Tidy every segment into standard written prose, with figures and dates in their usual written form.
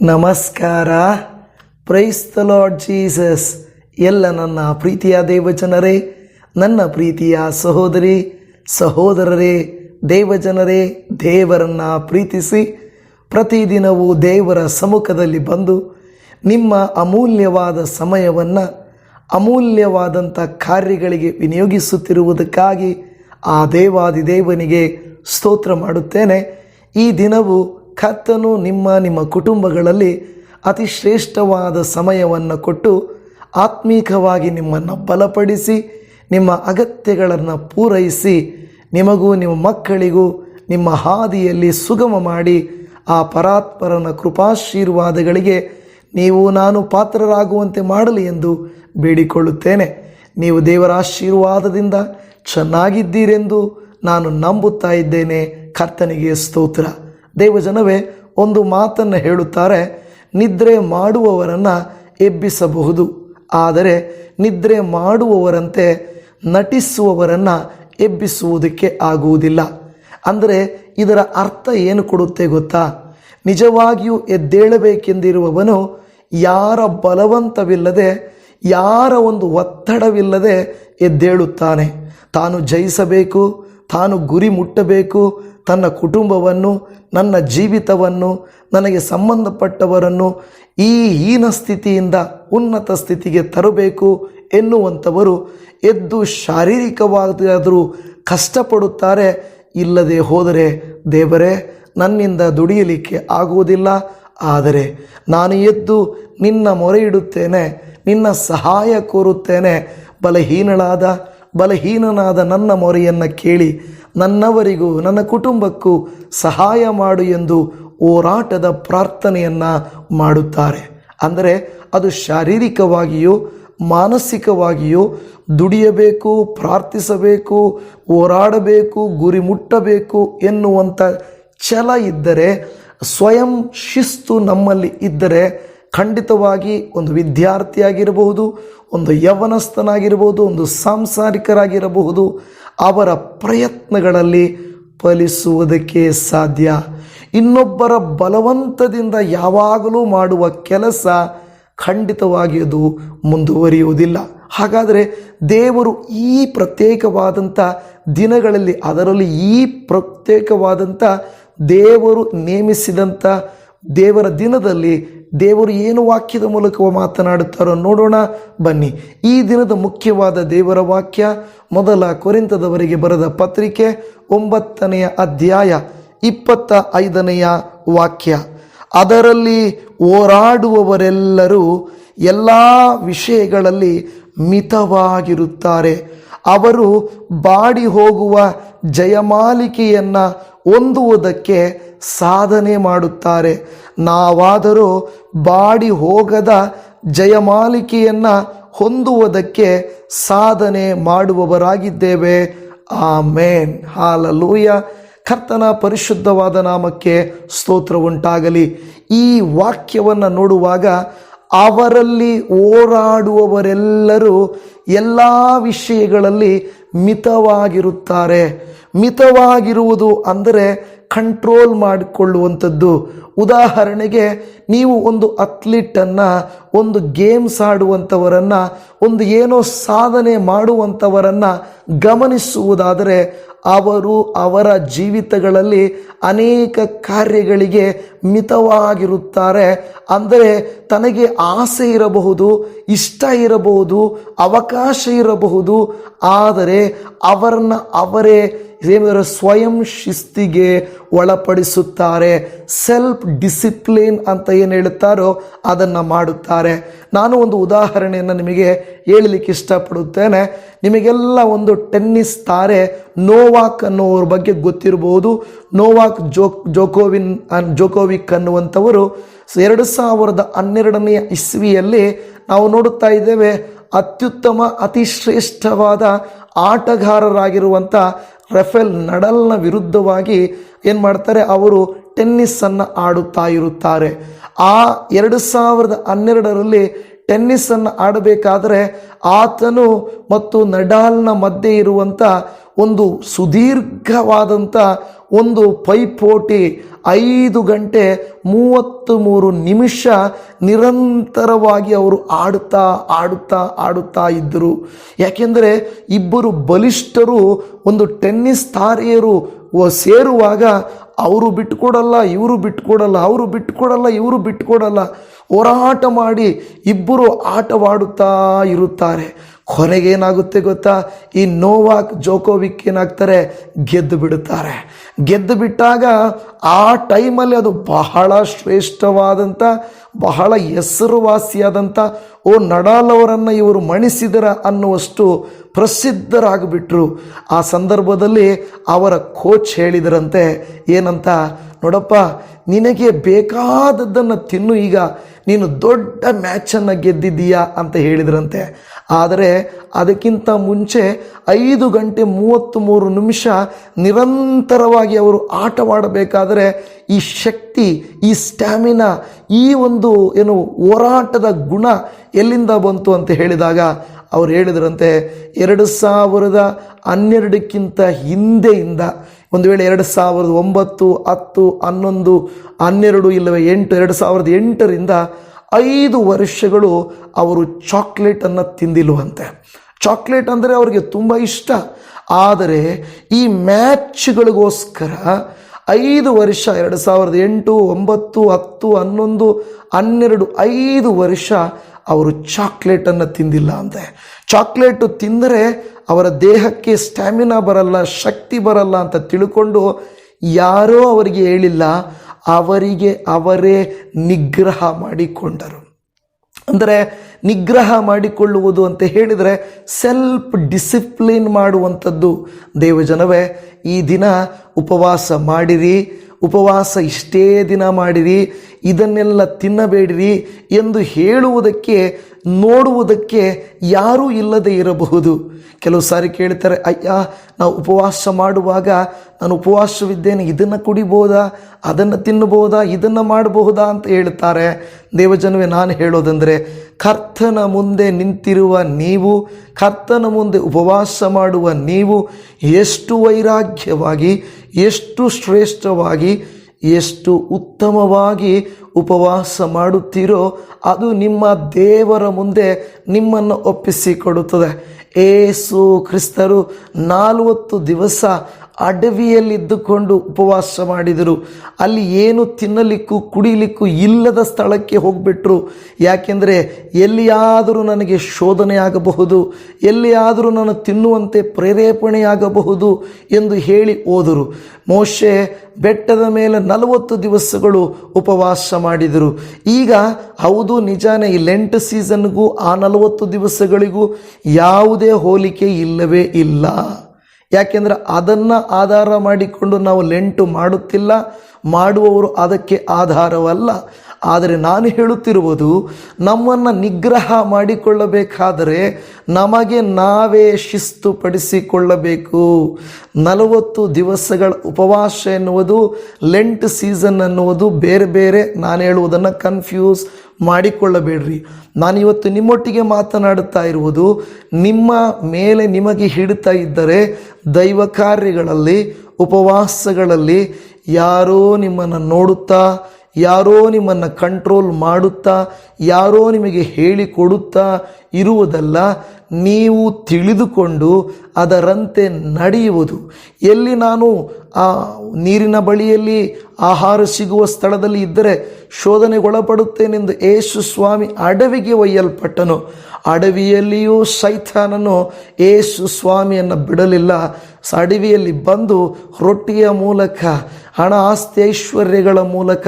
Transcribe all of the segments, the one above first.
ನಮಸ್ಕಾರ. Praise the lord Jesus. ಎಲ್ಲ ನನ್ನ ಪ್ರೀತಿಯ ದೇವಜನರೇ, ನನ್ನ ಪ್ರೀತಿಯ ಸಹೋದರಿ ಸಹೋದರರೇ, ದೇವಜನರೇ, ದೇವರನ್ನು ಪ್ರೀತಿಸಿ ಪ್ರತಿದಿನವೂ ದೇವರ ಸಮ್ಮುಖದಲ್ಲಿ ಬಂದು ನಿಮ್ಮ ಅಮೂಲ್ಯವಾದ ಸಮಯವನ್ನು ಅಮೂಲ್ಯವಾದಂಥ ಕಾರ್ಯಗಳಿಗೆ ವಿನಿಯೋಗಿಸುತ್ತಿರುವುದಕ್ಕಾಗಿ ಆ ದೇವಾದಿದೇವನಿಗೆ ಸ್ತೋತ್ರ ಮಾಡುತ್ತೇನೆ. ಈ ದಿನವು ಕರ್ತನು ನಿಮ್ಮ ಕುಟುಂಬಗಳಲ್ಲಿ ಅತಿ ಶ್ರೇಷ್ಠವಾದ ಸಮಯವನ್ನು ಕೊಟ್ಟು ಆತ್ಮೀಕವಾಗಿ ನಿಮ್ಮನ್ನು ಬಲಪಡಿಸಿ ನಿಮ್ಮ ಅಗತ್ಯಗಳನ್ನು ಪೂರೈಸಿ ನಿಮಗೂ ನಿಮ್ಮ ಮಕ್ಕಳಿಗೂ ನಿಮ್ಮ ಹಾದಿಯಲ್ಲಿ ಸುಗಮ ಮಾಡಿ ಆ ಪರಾತ್ಪರನ ಕೃಪಾಶೀರ್ವಾದಗಳಿಗೆ ನೀವು ನಾನು ಪಾತ್ರರಾಗುವಂತೆ ಮಾಡಲಿ ಎಂದು ಬೇಡಿಕೊಳ್ಳುತ್ತೇನೆ. ನೀವು ದೇವರ ಆಶೀರ್ವಾದದಿಂದ ಚೆನ್ನಾಗಿದ್ದೀರೆಂದು ನಾನು ನಂಬುತ್ತಾ ಇದ್ದೇನೆ. ಕರ್ತನಿಗೆ ಸ್ತೋತ್ರ. ದೇವಜನವೇ, ಒಂದು ಮಾತನ್ನು ಹೇಳುತ್ತಾರೆ, ನಿದ್ರೆ ಮಾಡುವವರನ್ನು ಎಬ್ಬಿಸಬಹುದು, ಆದರೆ ನಿದ್ರೆ ಮಾಡುವವರಂತೆ ನಟಿಸುವವರನ್ನು ಎಬ್ಬಿಸುವುದಕ್ಕೆ ಆಗುವುದಿಲ್ಲ. ಅಂದರೆ ಇದರ ಅರ್ಥ ಏನು ಕೊಡುತ್ತೆ ಗೊತ್ತಾ? ನಿಜವಾಗಿಯೂ ಎದ್ದೇಳಬೇಕೆಂದಿರುವವನು ಯಾರ ಬಲವಂತವಿಲ್ಲದೆ, ಯಾರ ಒಂದು ಒತ್ತಡವಿಲ್ಲದೆ ಎದ್ದೇಳುತ್ತಾನೆ. ತಾನು ಜಯಿಸಬೇಕು, ತಾನು ಗುರಿ ಮುಟ್ಟಬೇಕು, ತನ್ನ ಕುಟುಂಬವನ್ನು, ನನ್ನ ಜೀವಿತವನ್ನು, ನನಗೆ ಸಂಬಂಧಪಟ್ಟವರನ್ನು ಈ ಹೀನ ಸ್ಥಿತಿಯಿಂದ ಉನ್ನತ ಸ್ಥಿತಿಗೆ ತರಬೇಕು ಎನ್ನುವಂಥವರು ಎದ್ದು ಶಾರೀರಿಕವಾದರೂ ಕಷ್ಟಪಡುತ್ತಾರೆ. ಇಲ್ಲದೆ ಹೋದರೆ, ದೇವರೇ ನನ್ನಿಂದ ದುಡಿಯಲಿಕ್ಕೆ ಆಗುವುದಿಲ್ಲ, ಆದರೆ ನಾನು ಎದ್ದು ನಿನ್ನ ಮೊರೆ ಇಡುತ್ತೇನೆ, ನಿನ್ನ ಸಹಾಯ ಕೋರುತ್ತೇನೆ. ಬಲಹೀನನಾದ ನನ್ನ ಮೊರೆಯನ್ನು ಕೇಳಿ ನನ್ನವರಿಗೂ ನನ್ನ ಕುಟುಂಬಕ್ಕೂ ಸಹಾಯ ಮಾಡು ಎಂದು ಹೋರಾಟದ ಪ್ರಾರ್ಥನೆಯನ್ನು ಮಾಡುತ್ತಾರೆ. ಅಂದರೆ ಅದು ಶಾರೀರಿಕವಾಗಿಯೂ ಮಾನಸಿಕವಾಗಿಯೂ ದುಡಿಯಬೇಕು, ಪ್ರಾರ್ಥಿಸಬೇಕು, ಹೋರಾಡಬೇಕು, ಗುರಿ ಮುಟ್ಟಬೇಕು ಎನ್ನುವಂಥ ಛಲ ಇದ್ದರೆ, ಸ್ವಯಂ ಶಿಸ್ತು ನಮ್ಮಲ್ಲಿ ಇದ್ದರೆ, ಖಂಡಿತವಾಗಿ ಒಂದು ವಿದ್ಯಾರ್ಥಿಯಾಗಿರಬಹುದು, ಒಂದು ಯೌವನಸ್ಥನಾಗಿರಬಹುದು, ಒಂದು ಸಾಂಸಾರಿಕರಾಗಿರಬಹುದು, ಅವರ ಪ್ರಯತ್ನಗಳಲ್ಲಿ ಫಲಿಸುವುದಕ್ಕೆ ಸಾಧ್ಯ. ಇನ್ನೊಬ್ಬರ ಬಲವಂತದಿಂದ ಯಾವಾಗಲೂ ಮಾಡುವ ಕೆಲಸ ಖಂಡಿತವಾಗಿ ಅದು ಮುಂದುವರಿಯುವುದಿಲ್ಲ. ಹಾಗಾದರೆ ದೇವರು ಈ ಪ್ರತ್ಯೇಕವಾದಂಥ ದಿನಗಳಲ್ಲಿ, ಅದರಲ್ಲಿ ಈ ಪ್ರತ್ಯೇಕವಾದಂಥ ದೇವರು ನೇಮಿಸಿದಂಥ ದೇವರ ದಿನದಲ್ಲಿ ದೇವರು ಏನು ವಾಕ್ಯದ ಮೂಲಕ ಮಾತನಾಡುತ್ತಾರೋ ನೋಡೋಣ ಬನ್ನಿ. ಈ ದಿನದ ಮುಖ್ಯವಾದ ದೇವರ ವಾಕ್ಯ ಮೊದಲ ಕೊರಿಂಥದವರಿಗೆ ಬರೆದ ಪತ್ರಿಕೆ 9ನೇ ಅಧ್ಯಾಯ 25ನೇ ವಾಕ್ಯ. ಅದರಲ್ಲಿ ಹೋರಾಡುವವರೆಲ್ಲರೂ ಎಲ್ಲ ವಿಷಯಗಳಲ್ಲಿ ಮಿತವಾಗಿರುತ್ತಾರೆ. ಅವರು ಬಾಡಿ ಹೋಗುವ ಜಯಮಾಲಿಕೆಯನ್ನು ಹೊಂದುವುದಕ್ಕೆ ಸಾಧನೆ ಮಾಡುತ್ತಾರೆ. ನಾವಾದರೂ ಬಾಡಿ ಹೋಗದ ಜಯಮಾಲಿಕೆಯನ್ನು ಹೊಂದುವುದಕ್ಕೆ ಸಾಧನೆ ಮಾಡುವವರಾಗಿದ್ದೇವೆ. ಆಮೇನ್, ಹಾಲೆಲೂಯ. ಕರ್ತನ ಪರಿಶುದ್ಧವಾದ ನಾಮಕ್ಕೆ ಸ್ತೋತ್ರ ಉಂಟಾಗಲಿ. ಈ ವಾಕ್ಯವನ್ನು ನೋಡುವಾಗ ಅವರಲ್ಲಿ ಹೋರಾಡುವವರೆಲ್ಲರೂ ಎಲ್ಲ ವಿಷಯಗಳಲ್ಲಿ ಮಿತವಾಗಿರುತ್ತಾರೆ. ಮಿತವಾಗಿರುವುದು ಅಂದರೆ ಕಂಟ್ರೋಲ್ ಮಾಡಿಕೊಳ್ಳುವಂಥದ್ದು. ಉದಾಹರಣೆಗೆ, ನೀವು ಒಂದು ಅಥ್ಲೀಟನ್ನು, ಒಂದು ಗೇಮ್ಸ್ ಆಡುವಂಥವರನ್ನು, ಒಂದು ಏನೋ ಸಾಧನೆ ಮಾಡುವಂಥವರನ್ನು ಗಮನಿಸುವುದಾದರೆ, ಅವರು ಅವರ ಜೀವಿತಗಳಲ್ಲಿ ಅನೇಕ ಕಾರ್ಯಗಳಿಗೆ ಮಿತವಾಗಿರುತ್ತಾರೆ. ಅಂದರೆ ತನಗೆ ಆಸೆ ಇರಬಹುದು, ಇಷ್ಟ ಇರಬಹುದು, ಅವಕಾಶ ಇರಬಹುದು, ಆದರೆ ಅವರನ್ನು ಅವರೇ ಸ್ವಯಂ ಶಿಸ್ತಿಗೆ ಒಳಪಡಿಸುತ್ತಾರೆ. ಸೆಲ್ಫ್ ಡಿಸಿಪ್ಲಿನ್ ಅಂತ ಏನು ಹೇಳುತ್ತಾರೋ ಅದನ್ನು ಮಾಡುತ್ತಾರೆ. ನಾನು ಒಂದು ಉದಾಹರಣೆಯನ್ನು ನಿಮಗೆ ಹೇಳಲಿಕ್ಕೆ ಇಷ್ಟಪಡುತ್ತೇನೆ. ನಿಮಗೆಲ್ಲ ಒಂದು ಟೆನ್ನಿಸ್ ತಾರೆ ನೋವಾಕ್ ಅನ್ನೋವ್ರ ಬಗ್ಗೆ ಗೊತ್ತಿರಬಹುದು. ನೋವಾಕ್ ಜೋಕೋವಿಕ್ ಅನ್ನುವಂಥವರು 2012ನೇ ಇಸ್ವಿಯಲ್ಲಿ ನಾವು ನೋಡುತ್ತಾ ಇದ್ದೇವೆ, ಅತ್ಯುತ್ತಮ ಅತಿ ಶ್ರೇಷ್ಠವಾದ ಆಟಗಾರರಾಗಿರುವಂಥ ರಫೇಲ್ ನಡಲ್ನ ವಿರುದ್ಧವಾಗಿ ಏನು ಮಾಡ್ತಾರೆ, ಅವರು ಟೆನ್ನಿಸನ್ನು ಆಡುತ್ತಾ ಇರುತ್ತಾರೆ. ಆ 2012ರಲ್ಲಿ ಟೆನ್ನಿಸನ್ನು ಆಡಬೇಕಾದರೆ ಆತನು ಮತ್ತು ನಡಾಲ್ನ ಮಧ್ಯೆ ಇರುವಂಥ ಒಂದು ಸುದೀರ್ಘವಾದಂಥ ಒಂದು ಪೈಪೋಟಿ 5 ಗಂಟೆ 33 ನಿಮಿಷ ನಿರಂತರವಾಗಿ ಅವರು ಆಡುತ್ತಾ ಇದ್ದರು. ಯಾಕೆಂದರೆ ಇಬ್ಬರು ಬಲಿಷ್ಠರು, ಒಂದು ಟೆನ್ನಿಸ್ ತಾರೆಯರು ಸೇರುವಾಗ ಅವರು ಬಿಟ್ಟುಕೊಡಲ್ಲ, ಇವರು ಬಿಟ್ಟುಕೊಡಲ್ಲ, ಹೋರಾಟ ಮಾಡಿ ಇಬ್ಬರು ಆಟವಾಡುತ್ತಾ ಇರುತ್ತಾರೆ. ಕೊನೆಗೇನಾಗುತ್ತೆ ಗೊತ್ತಾ? ಈ ನೋವಾಕ್ ಜೋಕೋವಿಕ್ ಏನಾಗ್ತಾರೆ? ಗೆದ್ದು ಬಿಟ್ಟಾಗ ಆ ಟೈಮಲ್ಲಿ ಅದು ಬಹಳ ಶ್ರೇಷ್ಠವಾದಂಥ, ಬಹಳ ಹೆಸರುವಾಸಿಯಾದಂಥ ನಡಾಲ್ ಅವರನ್ನು ಇವರು ಮಣಿಸಿದರ ಅನ್ನುವಷ್ಟು ಪ್ರಸಿದ್ಧರಾಗಿಬಿಟ್ರು. ಆ ಸಂದರ್ಭದಲ್ಲಿ ಅವರ ಕೋಚ್ ಹೇಳಿದರಂತೆ, ಏನಂತ? ನೋಡಪ್ಪ, ನಿನಗೆ ಬೇಕಾದದ್ದನ್ನು ತಿನ್ನು, ಈಗ ನೀನು ದೊಡ್ಡ ಮ್ಯಾಚನ್ನು ಗೆದ್ದಿದ್ದೀಯಾ ಅಂತ ಹೇಳಿದ್ರಂತೆ. ಆದರೆ ಅದಕ್ಕಿಂತ ಮುಂಚೆ 5 ಗಂಟೆ 33 ನಿಮಿಷ ನಿರಂತರವಾಗಿ ಅವರು ಆಟವಾಡಬೇಕಾದರೆ ಈ ಶಕ್ತಿ, ಈ ಸ್ಟ್ಯಾಮಿನಾ, ಈ ಒಂದು ಹೋರಾಟದ ಗುಣ ಎಲ್ಲಿಂದ ಬಂತು ಅಂತ ಹೇಳಿದಾಗ ಅವ್ರು ಹೇಳಿದ್ರಂತೆ, 2012ಕ್ಕಿಂತ ಹಿಂದೆಯಿಂದ, ಒಂದು ವೇಳೆ 2009, 10, 11, 12 ಇಲ್ಲವೇ 8, 2008ರಿಂದ 5 ವರ್ಷಗಳು ಅವರು ಚಾಕ್ಲೇಟನ್ನು ತಿಂದಿಲ್ವಂತೆ. ಚಾಕ್ಲೇಟ್ ಅಂದರೆ ಅವರಿಗೆ ತುಂಬ ಇಷ್ಟ. ಆದರೆ ಈ ಮ್ಯಾಚ್ಗಳಿಗೋಸ್ಕರ 5 ವರ್ಷ, 2008, 9, 10, 11, 12, 5 ವರ್ಷ ಅವರು ಚಾಕ್ಲೇಟನ್ನು ತಿಂದಿಲ್ಲ ಅಂತೆ. ಚಾಕ್ಲೇಟು ತಿಂದರೆ ಅವರ ದೇಹಕ್ಕೆ ಸ್ಟ್ಯಾಮಿನಾ ಬರಲ್ಲ, ಶಕ್ತಿ ಬರಲ್ಲ ಅಂತ ತಿಳ್ಕೊಂಡು ಯಾರೋ ಅವರಿಗೆ ಹೇಳಿಲ್ಲ, ಅವರಿಗೆ ಅವರೇ ನಿಗ್ರಹ ಮಾಡಿಕೊಂಡರು. ಅಂದರೆ ನಿಗ್ರಹ ಮಾಡಿಕೊಳ್ಳುವುದು ಅಂತ ಹೇಳಿದರೆ ಸೆಲ್ಫ್ ಡಿಸಿಪ್ಲಿನ್ ಮಾಡುವಂಥದ್ದು. ದೇವಜನವೇ, ಈ ದಿನ ಉಪವಾಸ ಮಾಡಿರಿ, ಉಪವಾಸ ಇಷ್ಟೇ ದಿನ ಮಾಡಿರಿ, ಇದನ್ನೆಲ್ಲ ತಿನ್ನಬೇಡಿರಿ ಎಂದು ಹೇಳುವುದಕ್ಕೆ, ನೋಡುವುದಕ್ಕೆ ಯಾರೂ ಇಲ್ಲದೆ ಇರಬಹುದು. ಕೆಲವು ಸಾರಿ ಕೇಳ್ತಾರೆ, ಅಯ್ಯ, ನಾವು ಉಪವಾಸ ಮಾಡುವಾಗ ನಾನು ಉಪವಾಸವಿದ್ದೇನೆ, ಇದನ್ನು ಕುಡಿಬೋದಾ, ಅದನ್ನು ತಿನ್ನಬಹುದಾ, ಇದನ್ನು ಮಾಡಬಹುದಾ ಅಂತ ಹೇಳ್ತಾರೆ. ದೇವಜನವೇ, ನಾನು ಹೇಳೋದಂದರೆ, ಕರ್ತನ ಮುಂದೆ ನಿಂತಿರುವ ನೀವು, ಕರ್ತನ ಮುಂದೆ ಉಪವಾಸ ಮಾಡುವ ನೀವು ಎಷ್ಟು ವೈರಾಗ್ಯವಾಗಿ, ಎಷ್ಟು ಶ್ರೇಷ್ಠವಾಗಿ, ಎಷ್ಟು ಉತ್ತಮವಾಗಿ ಉಪವಾಸ ಮಾಡುತ್ತೀರೋ ಅದು ನಿಮ್ಮ ದೇವರ ಮುಂದೆ ನಿಮ್ಮನ್ನು ಒಪ್ಪಿಸಿಕೊಡುತ್ತದೆ. ಏಸು ಕ್ರಿಸ್ತರು 40 ದಿವಸ ಅಡವಿಯಲ್ಲಿದ್ದುಕೊಂಡು ಉಪವಾಸ ಮಾಡಿದರು. ಅಲ್ಲಿ ಏನು ತಿನ್ನಲಿಕ್ಕೂ ಕುಡಿಲಿಕ್ಕೂ ಇಲ್ಲದ ಸ್ಥಳಕ್ಕೆ ಹೋಗ್ಬಿಟ್ರು. ಯಾಕೆಂದರೆ ಎಲ್ಲಿಯಾದರೂ ನನಗೆ ಶೋಧನೆ ಆಗಬಹುದು, ಎಲ್ಲಿಯಾದರೂ ನಾನು ತಿನ್ನುವಂತೆ ಪ್ರೇರೇಪಣೆಯಾಗಬಹುದು ಎಂದು ಹೇಳಿ ಹೋದರು. ಮೋಶೆ ಬೆಟ್ಟದ ಮೇಲೆ 40 ದಿವಸಗಳು ಉಪವಾಸ ಮಾಡಿದರು. ಈಗ ಹೌದು, ನಿಜಾನೇ, ಈ ಲೆಂಟ್ ಸೀಸನ್ಗೂ ಆ 40 ದಿವಸಗಳಿಗೂ ಯಾವುದೇ ಹೋಲಿಕೆ ಇಲ್ಲವೇ ಇಲ್ಲ. ಯಾಕೆಂದರೆ ಅದನ್ನು ಆಧಾರ ಮಾಡಿಕೊಂಡು ನಾವು ಲೆಂಟು ಮಾಡುತ್ತಿಲ್ಲ, ಮಾಡುವವರು ಅದಕ್ಕೆ ಆಧಾರವಲ್ಲ. ಆದರೆ ನಾನು ಹೇಳುತ್ತಿರುವುದು, ನಮ್ಮನ್ನು ನಿಗ್ರಹ ಮಾಡಿಕೊಳ್ಳಬೇಕಾದರೆ ನಮಗೆ ನಾವೇ ಶಿಸ್ತುಪಡಿಸಿಕೊಳ್ಳಬೇಕು. 40 ದಿವಸಗಳ ಉಪವಾಸ ಎನ್ನುವುದು, ಲೆಂಟ್ ಸೀಸನ್ ಅನ್ನುವುದು ಬೇರೆ ಬೇರೆ. ನಾನು ಹೇಳುವುದನ್ನು ಕನ್ಫ್ಯೂಸ್ ಮಾಡಿಕೊಳ್ಳಬೇಡ್ರಿ. ನಾನಿವತ್ತು ನಿಮ್ಮೊಟ್ಟಿಗೆ ಮಾತನಾಡುತ್ತಾ ಇರುವುದು ನಿಮ್ಮ ಮೇಲೆ ನಿಮಗೆ ಹಿಡಿತಾ ಇದ್ದರೆ ದೈವ ಕಾರ್ಯಗಳಲ್ಲಿ, ಉಪವಾಸಗಳಲ್ಲಿ ಯಾರೋ ನಿಮ್ಮನ್ನು ನೋಡುತ್ತಾ, ಯಾರೋ ನಿಮ್ಮನ್ನು ಕಂಟ್ರೋಲ್ ಮಾಡುತ್ತಾ, ಯಾರೋ ನಿಮಗೆ ಹೇಳಿಕೊಡುತ್ತಾ ಇರುವುದಲ್ಲ, ನೀವು ತಿಳಿದುಕೊಂಡು ಅದರಂತೆ ನಡೆಯುವುದು. ಎಲ್ಲಿ ನಾನು ಆ ನೀರಿನ ಬಳಿಯಲ್ಲಿ ಆಹಾರ ಸಿಗುವ ಸ್ಥಳದಲ್ಲಿ ಇದ್ದರೆ ಶೋಧನೆಗೊಳಪಡುತ್ತೇನೆಂದು ಯೇಸು ಸ್ವಾಮಿ ಅಡವಿಗೆ ಒಯ್ಯಲ್ಪಟ್ಟನು. ಅಡವಿಯಲ್ಲಿಯೂ ಸೈತಾನನು ಯೇಸು ಸ್ವಾಮಿಯನ್ನು ಬಿಡಲಿಲ್ಲ. ಅಡವಿಯಲ್ಲಿ ಬಂದು ರೊಟ್ಟಿಯ ಮೂಲಕ, ಹಣ ಆಸ್ತಿ ಐಶ್ವರ್ಯಗಳ ಮೂಲಕ,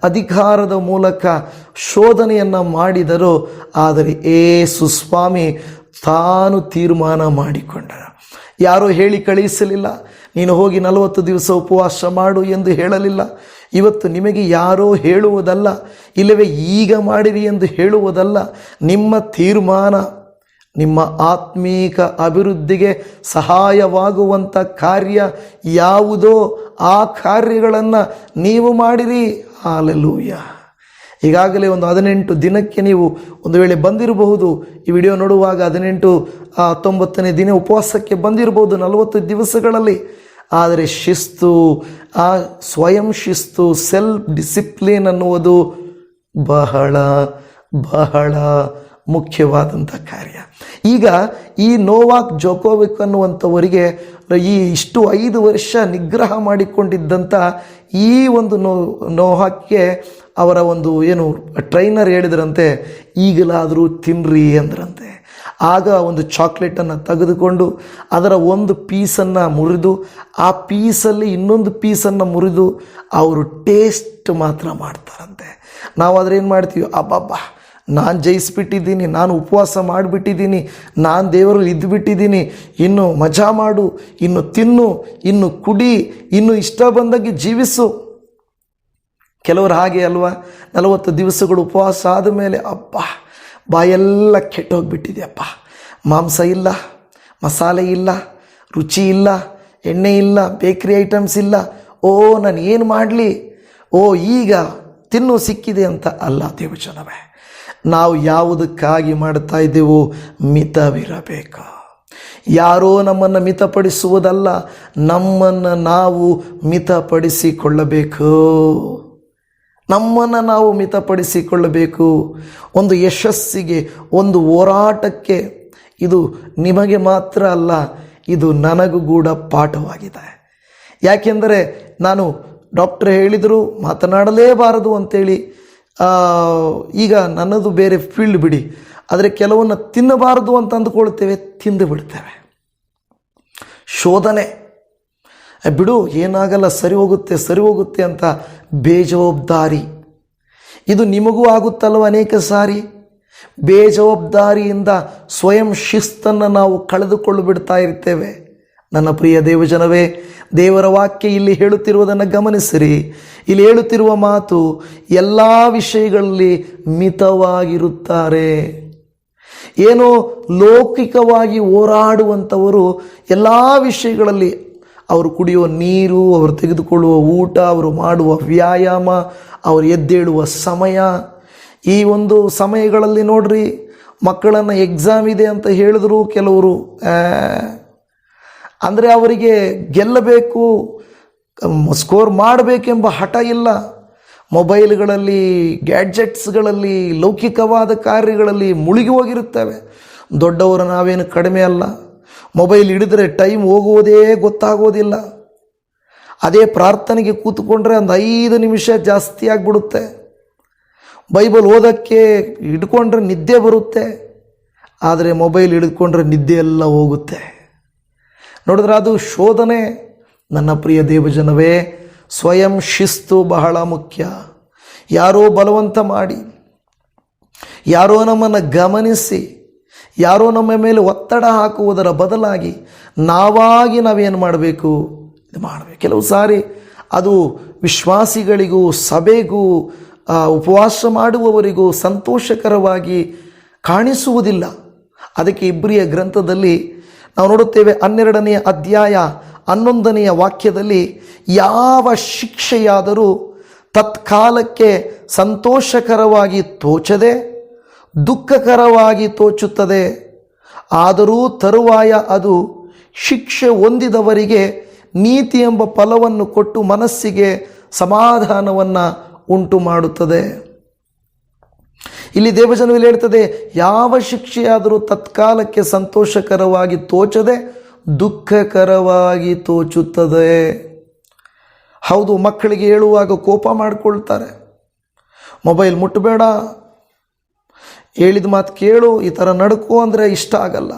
ಅಧಿಕಾರದ ಮೂಲಕ ಶೋಧನೆಯನ್ನು ಮಾಡಿದರು. ಆದರೆ ಯೇಸು ಸ್ವಾಮಿ ತಾನು ತೀರ್ಮಾನ ಮಾಡಿಕೊಂಡರು. ಯಾರೋ ಹೇಳಿ ಕಳುಹಿಸಲಿಲ್ಲ, ನೀನು ಹೋಗಿ 40 ದಿವಸ ಉಪವಾಸ ಮಾಡು ಎಂದು ಹೇಳಲಿಲ್ಲ. ಇವತ್ತು ನಿಮಗೆ ಯಾರೋ ಹೇಳುವುದಲ್ಲ, ಇಲ್ಲವೇ ಈಗ ಮಾಡಿರಿ ಎಂದು ಹೇಳುವುದಲ್ಲ. ನಿಮ್ಮ ತೀರ್ಮಾನ, ನಿಮ್ಮ ಆತ್ಮೀಕ ಅಭಿವೃದ್ಧಿಗೆ ಸಹಾಯವಾಗುವಂಥ ಕಾರ್ಯ ಯಾವುದೋ ಆ ಕಾರ್ಯಗಳನ್ನು ನೀವು ಮಾಡಿರಿ. ಹಲ್ಲೆಲೂಯಾ. ಈಗಾಗಲೇ ಒಂದು 18 ದಿನಕ್ಕೆ ನೀವು ಒಂದು ವೇಳೆ ಬಂದಿರಬಹುದು. ಈ ವಿಡಿಯೋ ನೋಡುವಾಗ 18, 19ನೇ ದಿನ ಉಪವಾಸಕ್ಕೆ ಬಂದಿರಬಹುದು 40 ದಿವಸಗಳಲ್ಲಿ. ಆದರೆ ಶಿಸ್ತು, ಆ ಸ್ವಯಂ ಶಿಸ್ತು, ಸೆಲ್ಫ್ ಡಿಸಿಪ್ಲಿನ್ ಅನ್ನುವುದು ಬಹಳ ಬಹಳ ಮುಖ್ಯವಾದಂಥ ಕಾರ್ಯ. ಈಗ ಈ ನೋವಾಕ್ ಜೋಕೋವಿಕ್ ಅನ್ನುವಂಥವರಿಗೆ ಇಷ್ಟು 5 ವರ್ಷ ನಿಗ್ರಹ ಮಾಡಿಕೊಂಡಿದ್ದಂಥ ಈ ಒಂದು ನೋವಾಕ್ಗೆ ಅವರ ಒಂದು ಟ್ರೈನರ್ ಹೇಳಿದ್ರಂತೆ, ಈಗಲಾದರೂ ತಿನ್ನಿರಿ ಅಂದ್ರಂತೆ. ಆಗ ಒಂದು ಚಾಕ್ಲೇಟನ್ನು ತೆಗೆದುಕೊಂಡು ಅದರ ಒಂದು ಪೀಸನ್ನು ಮುರಿದು ಆ ಪೀಸಲ್ಲಿ ಇನ್ನೊಂದು ಪೀಸನ್ನು ಮುರಿದು ಅವರು ಟೇಸ್ಟ್ ಮಾತ್ರ ಮಾಡ್ತಾರಂತೆ. ನಾವು ಆದರೆ ಏನು ಮಾಡ್ತೀವಿ, ಅಬ್ಬಬ್ಬಾ ನಾನು ಜಯಿಸ್ಬಿಟ್ಟಿದ್ದೀನಿ, ನಾನು ಉಪವಾಸ ಮಾಡಿಬಿಟ್ಟಿದ್ದೀನಿ, ನಾನು ದೇವರಲ್ಲಿ ಇದ್ದುಬಿಟ್ಟಿದ್ದೀನಿ, ಇನ್ನು ಮಜಾ ಮಾಡು, ಇನ್ನು ತಿನ್ನು, ಇನ್ನು ಕುಡಿ, ಇನ್ನು ಇಷ್ಟ ಬಂದಾಗೆ ಜೀವಿಸು. ಕೆಲವರು ಹಾಗೆ ಅಲ್ವಾ, 40 ದಿವಸಗಳು ಉಪವಾಸ ಆದಮೇಲೆ ಅಬ್ಬಾ ಬಾಯೆಲ್ಲ ಕೆಟ್ಟೋಗ್ಬಿಟ್ಟಿದೆಯಪ್ಪ, ಮಾಂಸ ಇಲ್ಲ, ಮಸಾಲೆ ಇಲ್ಲ, ರುಚಿ ಇಲ್ಲ, ಎಣ್ಣೆ ಇಲ್ಲ, ಬೇಕ್ರಿ ಐಟಮ್ಸ್ ಇಲ್ಲ, ಓ ನಾನು ಏನು ಮಾಡಲಿ, ಓ ಈಗ ತಿನ್ನು ಸಿಕ್ಕಿದೆ ಅಂತ ಅಲ್ಲ ದೇವಜನವೇ. ನಾವು ಯಾವುದಕ್ಕಾಗಿ ಮಾಡ್ತಾ ಇದ್ದೇವೋ ಮಿತವಿರಬೇಕು. ಯಾರೋ ನಮ್ಮನ್ನು ಮಿತಪಡಿಸುವುದಲ್ಲ, ನಮ್ಮನ್ನು ನಾವು ಮಿತಪಡಿಸಿಕೊಳ್ಳಬೇಕು. ನಮ್ಮನ್ನು ನಾವು ಮಿತಪಡಿಸಿಕೊಳ್ಳಬೇಕು. ಒಂದು ಯಶಸ್ಸಿಗೆ, ಒಂದು ಹೋರಾಟಕ್ಕೆ ಇದು ನಿಮಗೆ ಮಾತ್ರ ಅಲ್ಲ, ಇದು ನನಗೂ ಕೂಡ ಪಾಠವಾಗಿದೆ. ಯಾಕೆಂದರೆ ನಾನು ಡಾಕ್ಟರ್ ಹೇಳಿದರು ಮಾತನಾಡಲೇಬಾರದು ಅಂತೇಳಿ, ಈಗ ನನ್ನದು ಬೇರೆ ಫೀಲ್ಡ್ ಬಿಡಿ, ಆದರೆ ಕೆಲವನ್ನು ತಿನ್ನಬಾರದು ಅಂತ ಅಂದುಕೊಳ್ತೇವೆ, ತಿಂದು ಬಿಡ್ತೇವೆ. ಶೋಧನೆ ಬಿಡು, ಏನಾಗಲ್ಲ, ಸರಿ ಹೋಗುತ್ತೆ ಅಂತ ಬೇಜವಾಬ್ದಾರಿ. ಇದು ನಿಮಗೂ ಆಗುತ್ತಲ್ವ ಅನೇಕ ಸಾರಿ. ಬೇಜವಾಬ್ದಾರಿಯಿಂದ ಸ್ವಯಂ ಶಿಸ್ತನ್ನು ನಾವು ಕಳೆದುಕೊಂಡು ಬಿಡ್ತಾ ಇರ್ತೇವೆ. ನನ್ನ ಪ್ರಿಯ ದೇವಜನವೇ, ದೇವರ ವಾಕ್ಯ ಇಲ್ಲಿ ಹೇಳುತ್ತಿರುವುದನ್ನು ಗಮನಿಸಿರಿ. ಇಲ್ಲಿ ಹೇಳುತ್ತಿರುವ ಮಾತು, ಎಲ್ಲ ವಿಷಯಗಳಲ್ಲಿ ಮಿತವಾಗಿರುತ್ತಾರೆ. ಏನೋ ಲೌಕಿಕವಾಗಿ ಹೋರಾಡುವಂಥವರು ಎಲ್ಲ ವಿಷಯಗಳಲ್ಲಿ, ಅವರು ಕುಡಿಯುವ ನೀರು, ಅವರು ತೆಗೆದುಕೊಳ್ಳುವ ಊಟ, ಅವರು ಮಾಡುವ ವ್ಯಾಯಾಮ, ಅವರು ಎದ್ದೇಳುವ ಸಮಯ, ಈ ಒಂದು ಸಮಯಗಳಲ್ಲಿ ನೋಡ್ರಿ, ಮಕ್ಕಳನ್ನು ಎಕ್ಸಾಮ್ ಇದೆ ಅಂತ ಹೇಳಿದ್ರು ಕೆಲವರು, ಅಂದರೆ ಅವರಿಗೆ ಗೆಲ್ಲಬೇಕು, ಸ್ಕೋರ್ ಮಾಡಬೇಕೆಂಬ ಹಠ ಇಲ್ಲ. ಮೊಬೈಲ್ಗಳಲ್ಲಿ, ಗ್ಯಾಡ್ಜೆಟ್ಸ್ಗಳಲ್ಲಿ, ಲೌಕಿಕವಾದ ಕಾರ್ಯಗಳಲ್ಲಿ ಮುಳುಗಿ ಹೋಗಿರುತ್ತವೆ. ದೊಡ್ಡವರು ನಾವೇನು ಕಡಿಮೆ ಅಲ್ಲ. ಮೊಬೈಲ್ ಹಿಡಿದ್ರೆ ಟೈಮ್ ಹೋಗುವುದೇ ಗೊತ್ತಾಗೋದಿಲ್ಲ. ಅದೇ ಪ್ರಾರ್ಥನೆಗೆ ಕೂತ್ಕೊಂಡ್ರೆ ಒಂದು 5 ನಿಮಿಷ ಜಾಸ್ತಿ ಆಗಿಬಿಡುತ್ತೆ. ಬೈಬಲ್ ಓದೋಕ್ಕೆ ಹಿಡ್ಕೊಂಡ್ರೆ ನಿದ್ದೆ ಬರುತ್ತೆ, ಆದರೆ ಮೊಬೈಲ್ ಹಿಡ್ಕೊಂಡ್ರೆ ನಿದ್ದೆ ಎಲ್ಲ ಹೋಗುತ್ತೆ. ನೋಡಿದ್ರೆ ಅದು ಶೋಧನೆ. ನನ್ನ ಪ್ರಿಯ ದೇವಜನವೇ, ಸ್ವಯಂ ಶಿಸ್ತು ಬಹಳ ಮುಖ್ಯ. ಯಾರೋ ಬಲವಂತ ಮಾಡಿ, ಯಾರೋ ನಮ್ಮನ್ನು ಗಮನಿಸಿ, ಯಾರೋ ನಮ್ಮ ಮೇಲೆ ಒತ್ತಡ ಹಾಕುವುದರ ಬದಲಾಗಿ ನಾವೇನು ಮಾಡಬೇಕು, ಇದು ಮಾಡಬೇಕು. ಕೆಲವು ಸಾರಿ ಅದು ವಿಶ್ವಾಸಿಗಳಿಗೂ ಸಭೆಗೂ ಉಪವಾಸ ಮಾಡುವವರಿಗೂ ಸಂತೋಷಕರವಾಗಿ ಕಾಣಿಸುವುದಿಲ್ಲ. ಅದಕ್ಕೆ ಇಬ್ರಿಯ ಗ್ರಂಥದಲ್ಲಿ ನಾವು ನೋಡುತ್ತೇವೆ, 12ನೇ ಅಧ್ಯಾಯ 11ನೇ ವಾಕ್ಯದಲ್ಲಿ, ಯಾವ ಶಿಕ್ಷೆಯಾದರೂ ತತ್ಕಾಲಕ್ಕೆ ಸಂತೋಷಕರವಾಗಿ ತೋಚದೆ ದುಃಖಕರವಾಗಿ ತೋಚುತ್ತದೆ, ಆದರೂ ತರುವಾಯ ಅದು ಶಿಕ್ಷೆ ಹೊಂದಿದವರಿಗೆ ನೀತಿ ಎಂಬ ಫಲವನ್ನು ಕೊಟ್ಟು ಮನಸ್ಸಿಗೆ ಸಮಾಧಾನವನ್ನು ಉಂಟು ಮಾಡುತ್ತದೆ. ಇಲ್ಲಿ ದೇವಜನದಲ್ಲಿ ಹೇಳ್ತದೆ, ಯಾವ ಶಿಕ್ಷೆಯಾದರೂ ತತ್ಕಾಲಕ್ಕೆ ಸಂತೋಷಕರವಾಗಿ ತೋಚದೆ ದುಃಖಕರವಾಗಿ ತೋಚುತ್ತದೆ. ಹೌದು, ಮಕ್ಕಳಿಗೆ ಹೇಳುವಾಗ ಕೋಪ ಮಾಡಿಕೊಳ್ತಾರೆ, ಮೊಬೈಲ್ ಮುಟ್ಟಬೇಡ, ಹೇಳಿದ ಮಾತು ಕೇಳು, ಈ ಥರ ನಡ್ಕೋ ಅಂದರೆ ಇಷ್ಟ ಆಗಲ್ಲ.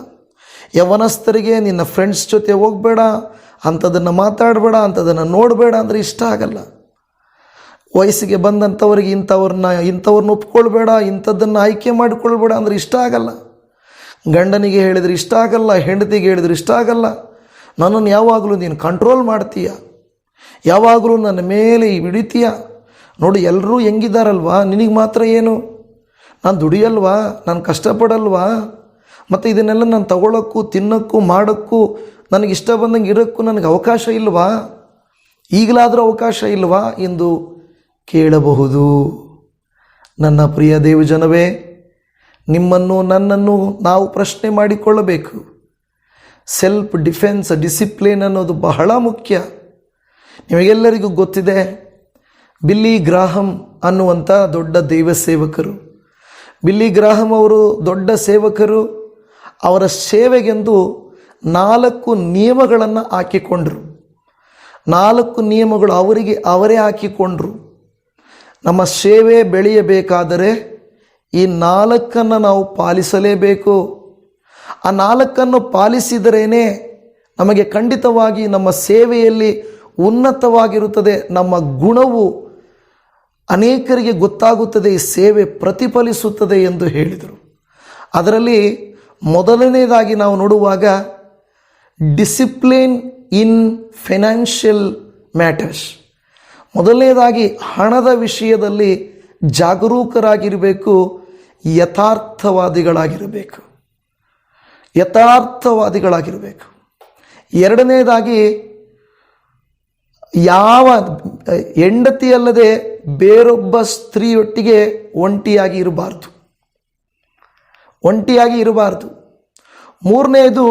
ಯವನಸ್ಥರಿಗೆ ನಿನ್ನ ಫ್ರೆಂಡ್ಸ್ ಜೊತೆ ಹೋಗಬೇಡ, ಅಂಥದನ್ನು ಮಾತಾಡಬೇಡ, ಅಂಥದನ್ನು ನೋಡಬೇಡ ಅಂದರೆ ಇಷ್ಟ ಆಗಲ್ಲ. ವಯಸ್ಸಿಗೆ ಬಂದಂಥವ್ರಿಗೆ ಇಂಥವ್ರನ್ನ ಒಪ್ಕೊಳ್ಬೇಡ, ಇಂಥದ್ದನ್ನು ಆಯ್ಕೆ ಮಾಡಿಕೊಳ್ಬೇಡ ಅಂದರೆ ಇಷ್ಟ ಆಗಲ್ಲ. ಗಂಡನಿಗೆ ಹೇಳಿದರೆ ಇಷ್ಟ ಆಗಲ್ಲ, ಹೆಂಡತಿಗೆ ಹೇಳಿದರೆ ಇಷ್ಟ ಆಗಲ್ಲ. ನನ್ನನ್ನು ಯಾವಾಗಲೂ ನೀನು ಕಂಟ್ರೋಲ್ ಮಾಡ್ತೀಯ, ಯಾವಾಗಲೂ ನನ್ನ ಮೇಲೆ ಹಿಡಿತೀಯ. ನೋಡಿ, ಎಲ್ಲರೂ ಹೆಂಗಿದ್ದಾರಲ್ವಾ, ನಿನಗೆ ಮಾತ್ರ ಏನು? ನಾನು ದುಡಿಯಲ್ವಾ, ನಾನು ಕಷ್ಟಪಡಲ್ವಾ, ಮತ್ತು ಇದನ್ನೆಲ್ಲ ನಾನು ತಗೊಳ್ಳೋಕ್ಕೂ ತಿನ್ನೋಕ್ಕೂ ಮಾಡೋಕ್ಕೂ ನನಗಿಷ್ಟ ಬಂದಂಗೆ ಇರೋಕ್ಕೂ ನನಗೆ ಅವಕಾಶ ಇಲ್ವಾ? ಈಗಲಾದರೂ ಅವಕಾಶ ಇಲ್ವಾ ಎಂದು ಕೇಳಬಹುದು. ನನ್ನ ಪ್ರಿಯ ದೇವಜನವೇ, ನಿಮ್ಮನ್ನು ನನ್ನನ್ನು ನಾವು ಪ್ರಶ್ನೆ ಮಾಡಿಕೊಳ್ಳಬೇಕು. ಸೆಲ್ಫ್ ಡಿಫೆನ್ಸ್ ಡಿಸಿಪ್ಲಿನ್ ಅನ್ನೋದು ಬಹಳ ಮುಖ್ಯ. ನಿಮಗೆಲ್ಲರಿಗೂ ಗೊತ್ತಿದೆ, ಬಿಲ್ಲಿ ಗ್ರಾಹಂ ಅನ್ನುವಂಥ ದೊಡ್ಡ ದೈವ ಸೇವಕರು. ಬಿಲ್ಲಿ ಗ್ರಾಹಂ ಅವರು ದೊಡ್ಡ ಸೇವಕರು. ಅವರ ಸೇವೆಗೆಂದು 4 ನಿಯಮಗಳನ್ನು ಹಾಕಿಕೊಂಡರು. 4 ನಿಯಮಗಳು ಅವರೇ ಹಾಕಿಕೊಂಡರು. ನಮ್ಮ ಸೇವೆ ಬೆಳೆಯಬೇಕಾದರೆ ಈ 4 ನಾವು ಪಾಲಿಸಲೇಬೇಕು. ಆ 4 ಪಾಲಿಸಿದರೇನೆ ನಮಗೆ ಖಂಡಿತವಾಗಿ ನಮ್ಮ ಸೇವೆಯಲ್ಲಿ ಉನ್ನತವಾಗಿರುತ್ತದೆ. ನಮ್ಮ ಗುಣವು ಅನೇಕರಿಗೆ ಗೊತ್ತಾಗುತ್ತದೆ, ಈ ಸೇವೆ ಪ್ರತಿಫಲಿಸುತ್ತದೆ ಎಂದು ಹೇಳಿದರು. ಅದರಲ್ಲಿ ಮೊದಲನೇದಾಗಿ ನಾವು ನೋಡುವಾಗ ಡಿಸಿಪ್ಲಿನ್ ಇನ್ ಫೈನಾನ್ಷಿಯಲ್ ಮ್ಯಾಟರ್ಸ್. ಮೊದಲನೇದಾಗಿ ಹಣದ ವಿಷಯದಲ್ಲಿ ಜಾಗರೂಕರಾಗಿರಬೇಕು, ಯಥಾರ್ಥವಾದಿಗಳಾಗಿರಬೇಕು. ಎರಡನೇದಾಗಿ ಯಾವ ಹೆಂಡತಿಯಲ್ಲದೆ ಬೇರೊಬ್ಬ ಸ್ತ್ರೀಯೊಟ್ಟಿಗೆ ಒಂಟಿಯಾಗಿ ಇರಬಾರ್ದು. ಮೂರನೇದು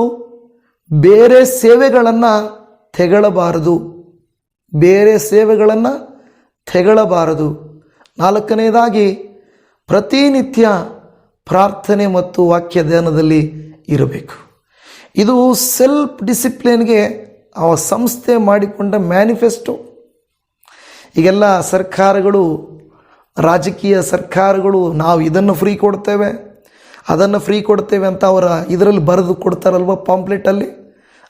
ಬೇರೆ ಸೇವೆಗಳನ್ನು ತೆಗಳಬಾರದು. ನಾಲ್ಕನೇದಾಗಿ ಪ್ರತಿನಿತ್ಯ ಪ್ರಾರ್ಥನೆ ಮತ್ತು ವಾಕ್ಯ ಧ್ಯಾನದಲ್ಲಿ ಇರಬೇಕು. ಇದು ಸೆಲ್ಫ್ ಡಿಸಿಪ್ಲಿನ್ಗೆ ಆ ಸಂಸ್ಥೆ ಮಾಡಿಕೊಂಡ ಮ್ಯಾನಿಫೆಸ್ಟೋ. ಈಗೆಲ್ಲ ಸರ್ಕಾರಗಳು, ರಾಜಕೀಯ ಸರ್ಕಾರಗಳು ನಾವು ಇದನ್ನು ಫ್ರೀ ಕೊಡ್ತೇವೆ, ಅದನ್ನು ಫ್ರೀ ಕೊಡ್ತೇವೆ ಅಂತ ಅವರ ಇದರಲ್ಲಿ ಬರೆದು ಕೊಡ್ತಾರಲ್ವ, ಪಾಂಪ್ಲೆಟಲ್ಲಿ,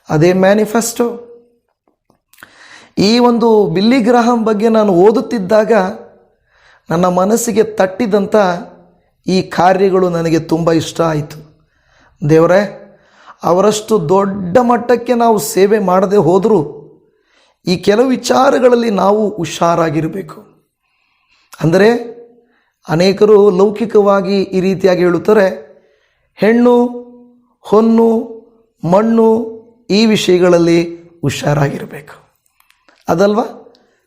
ಅದೇ ಮ್ಯಾನಿಫೆಸ್ಟೋ. ಈ ಒಂದು ಬಿಲ್ಲಿ ಗ್ರಾಹಂ ಬಗ್ಗೆ ನಾನು ಓದುತ್ತಿದ್ದಾಗ ನನ್ನ ಮನಸ್ಸಿಗೆ ತಟ್ಟಿದಂಥ ಈ ಕಾರ್ಯಗಳು ನನಗೆ ತುಂಬ ಇಷ್ಟ ಆಯಿತು. ದೇವರೇ, ಅವರಷ್ಟು ದೊಡ್ಡ ಮಟ್ಟಕ್ಕೆ ನಾವು ಸೇವೆ ಮಾಡದೆ ಹೋದರೂ ಈ ಕೆಲವು ವಿಚಾರಗಳಲ್ಲಿ ನಾವು ಹುಷಾರಾಗಿರಬೇಕು. ಅಂದರೆ ಅನೇಕರು ಲೌಕಿಕವಾಗಿ ಈ ರೀತಿಯಾಗಿ ಹೇಳುತ್ತಾರೆ, ಹೆಣ್ಣು, ಹೊನ್ನು, ಮಣ್ಣು ಈ ವಿಷಯಗಳಲ್ಲಿ ಹುಷಾರಾಗಿರಬೇಕು. ಅದಲ್ವಾ?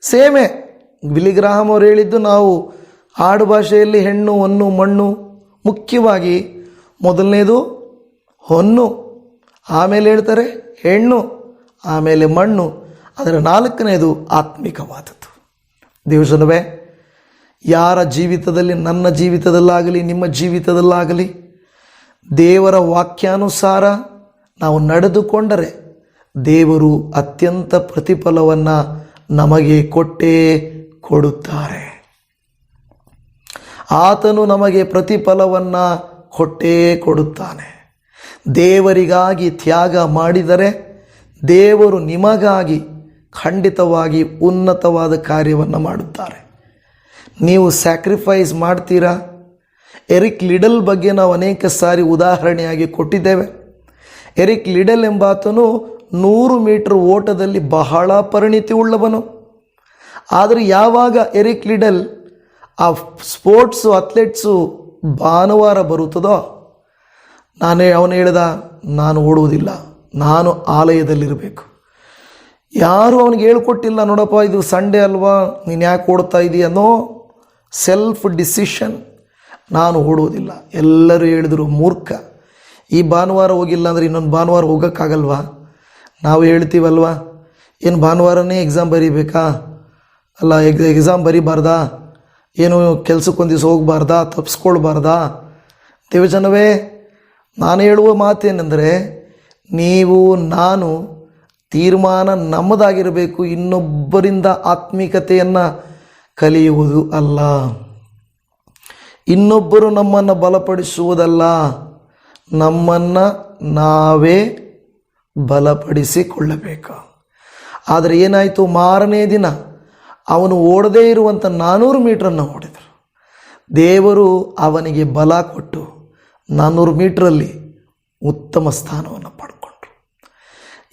ಸೇಮೆ ಬಿಲ್ಲಿ ಗ್ರಾಹಂ ಅವರು ಹೇಳಿದ್ದು, ನಾವು ಆಡು ಭಾಷೆಯಲ್ಲಿ ಹೆಣ್ಣು, ಹೊನ್ನು, ಮಣ್ಣು, ಮುಖ್ಯವಾಗಿ ಮೊದಲನೇದು ಹೊನ್ನು, ಆಮೇಲೆ ಹೇಳ್ತಾರೆ ಹೆಣ್ಣು, ಆಮೇಲೆ ಮಣ್ಣು, ಅದರ 4ನೇದು ಆತ್ಮಿಕವಾದದ್ದು. ದೇವಜನವೇ, ಯಾರ ಜೀವಿತದಲ್ಲಿ, ನನ್ನ ಜೀವಿತದಲ್ಲಾಗಲಿ ನಿಮ್ಮ ಜೀವಿತದಲ್ಲಾಗಲಿ ದೇವರ ವಾಕ್ಯಾನುಸಾರ ನಾವು ನಡೆದುಕೊಂಡರೆ ದೇವರು ಅತ್ಯಂತ ಪ್ರತಿಫಲವನ್ನು ನಮಗೆ ಕೊಟ್ಟೇ ಕೊಡುತ್ತಾರೆ. ಆತನು ನಮಗೆ ಪ್ರತಿಫಲವನ್ನು ಕೊಟ್ಟೇ ಕೊಡುತ್ತಾನೆ. ದೇವರಿಗಾಗಿ ತ್ಯಾಗ ಮಾಡಿದರೆ ದೇವರು ನಿಮಗಾಗಿ ಖಂಡಿತವಾಗಿ ಉನ್ನತವಾದ ಕಾರ್ಯವನ್ನು ಮಾಡುತ್ತಾರೆ. ನೀವು ಸ್ಯಾಕ್ರಿಫೈಸ್ ಮಾಡ್ತೀರಾ? ಎರಿಕ್ ಲಿಡಲ್ ಬಗ್ಗೆ ನಾವು ಅನೇಕ ಸಾರಿ ಉದಾಹರಣೆಯಾಗಿ ಕೊಟ್ಟಿದ್ದೇವೆ. ಎರಿಕ್ ಲಿಡಲ್ ಎಂಬಾತನು 100 ಮೀಟರ್ ಓಟದಲ್ಲಿ ಬಹಳ ಪರಿಣಿತಿ ಉಳ್ಳವನು. ಆದರೆ ಯಾವಾಗ ಎರಿಕ್ ಲಿಡಲ್ ಆ ಸ್ಪೋರ್ಟ್ಸು ಅಥ್ಲೆಟ್ಸು ಭಾನುವಾರ ಬರುತ್ತದೋ, ಅವನು ಹೇಳ್ದ, ನಾನು ಓಡುವುದಿಲ್ಲ, ನಾನು ಆಲಯದಲ್ಲಿರಬೇಕು. ಯಾರೂ ಅವನಿಗೆ ಹೇಳ್ಕೊಟ್ಟಿಲ್ಲ, ನೋಡಪ್ಪ ಇದು ಸಂಡೇ ಅಲ್ವಾ, ನೀನು ಯಾಕೆ ಓಡ್ತಾ ಇದೆಯನ್ನೋ ಸೆಲ್ಫ್ ಡಿಸಿಷನ್. ನಾನು ಓಡುವುದಿಲ್ಲ. ಎಲ್ಲರೂ ಹೇಳಿದರು, ಮೂರ್ಖ, ಈ ಭಾನುವಾರ ಹೋಗಿಲ್ಲ ಅಂದರೆ ಇನ್ನೊಂದು ಭಾನುವಾರ ಹೋಗೋಕ್ಕಾಗಲ್ವಾ? ನಾವು ಹೇಳ್ತೀವಲ್ವಾ, ಏನು ಭಾನುವಾರನೇ ಎಕ್ಸಾಮ್ ಬರೀಬೇಕಾ? ಅಲ್ಲ, ಎಕ್ಸಾಮ್ ಬರೀಬಾರ್ದಾ? ಏನು ಕೆಲಸಕ್ಕೊಂದು ದಿವಸ ಹೋಗಬಾರ್ದಾ? ತಪ್ಪಿಸ್ಕೊಳ್ಬಾರ್ದಾ? ದೇವಜನವೇ, ನಾನು ಹೇಳುವ ಮಾತೇನೆಂದರೆ, ನೀವು ನಾನು ತೀರ್ಮಾನ ನಮ್ಮದಾಗಿರಬೇಕು. ಇನ್ನೊಬ್ಬರಿಂದ ಆತ್ಮಿಕತೆಯನ್ನು ಕಲಿಯುವುದು ಅಲ್ಲ, ಇನ್ನೊಬ್ಬರು ನಮ್ಮನ್ನು ಬಲಪಡಿಸುವುದಲ್ಲ, ನಮ್ಮನ್ನು ನಾವೇ ಬಲಪಡಿಸಿಕೊಳ್ಳಬೇಕು. ಆದರೆ ಏನಾಯಿತು, ಮಾರನೇ ದಿನ ಅವನು ಓಡದೇ ಇರುವಂಥ 400 ಮೀಟ್ರನ್ನು ಓಡಿದರು. ದೇವರು ಅವನಿಗೆ ಬಲ ಕೊಟ್ಟು 400 ಮೀಟ್ರಲ್ಲಿ ಉತ್ತಮ ಸ್ಥಾನವನ್ನು ಪಡ್ಕೊಂಡ್ರು.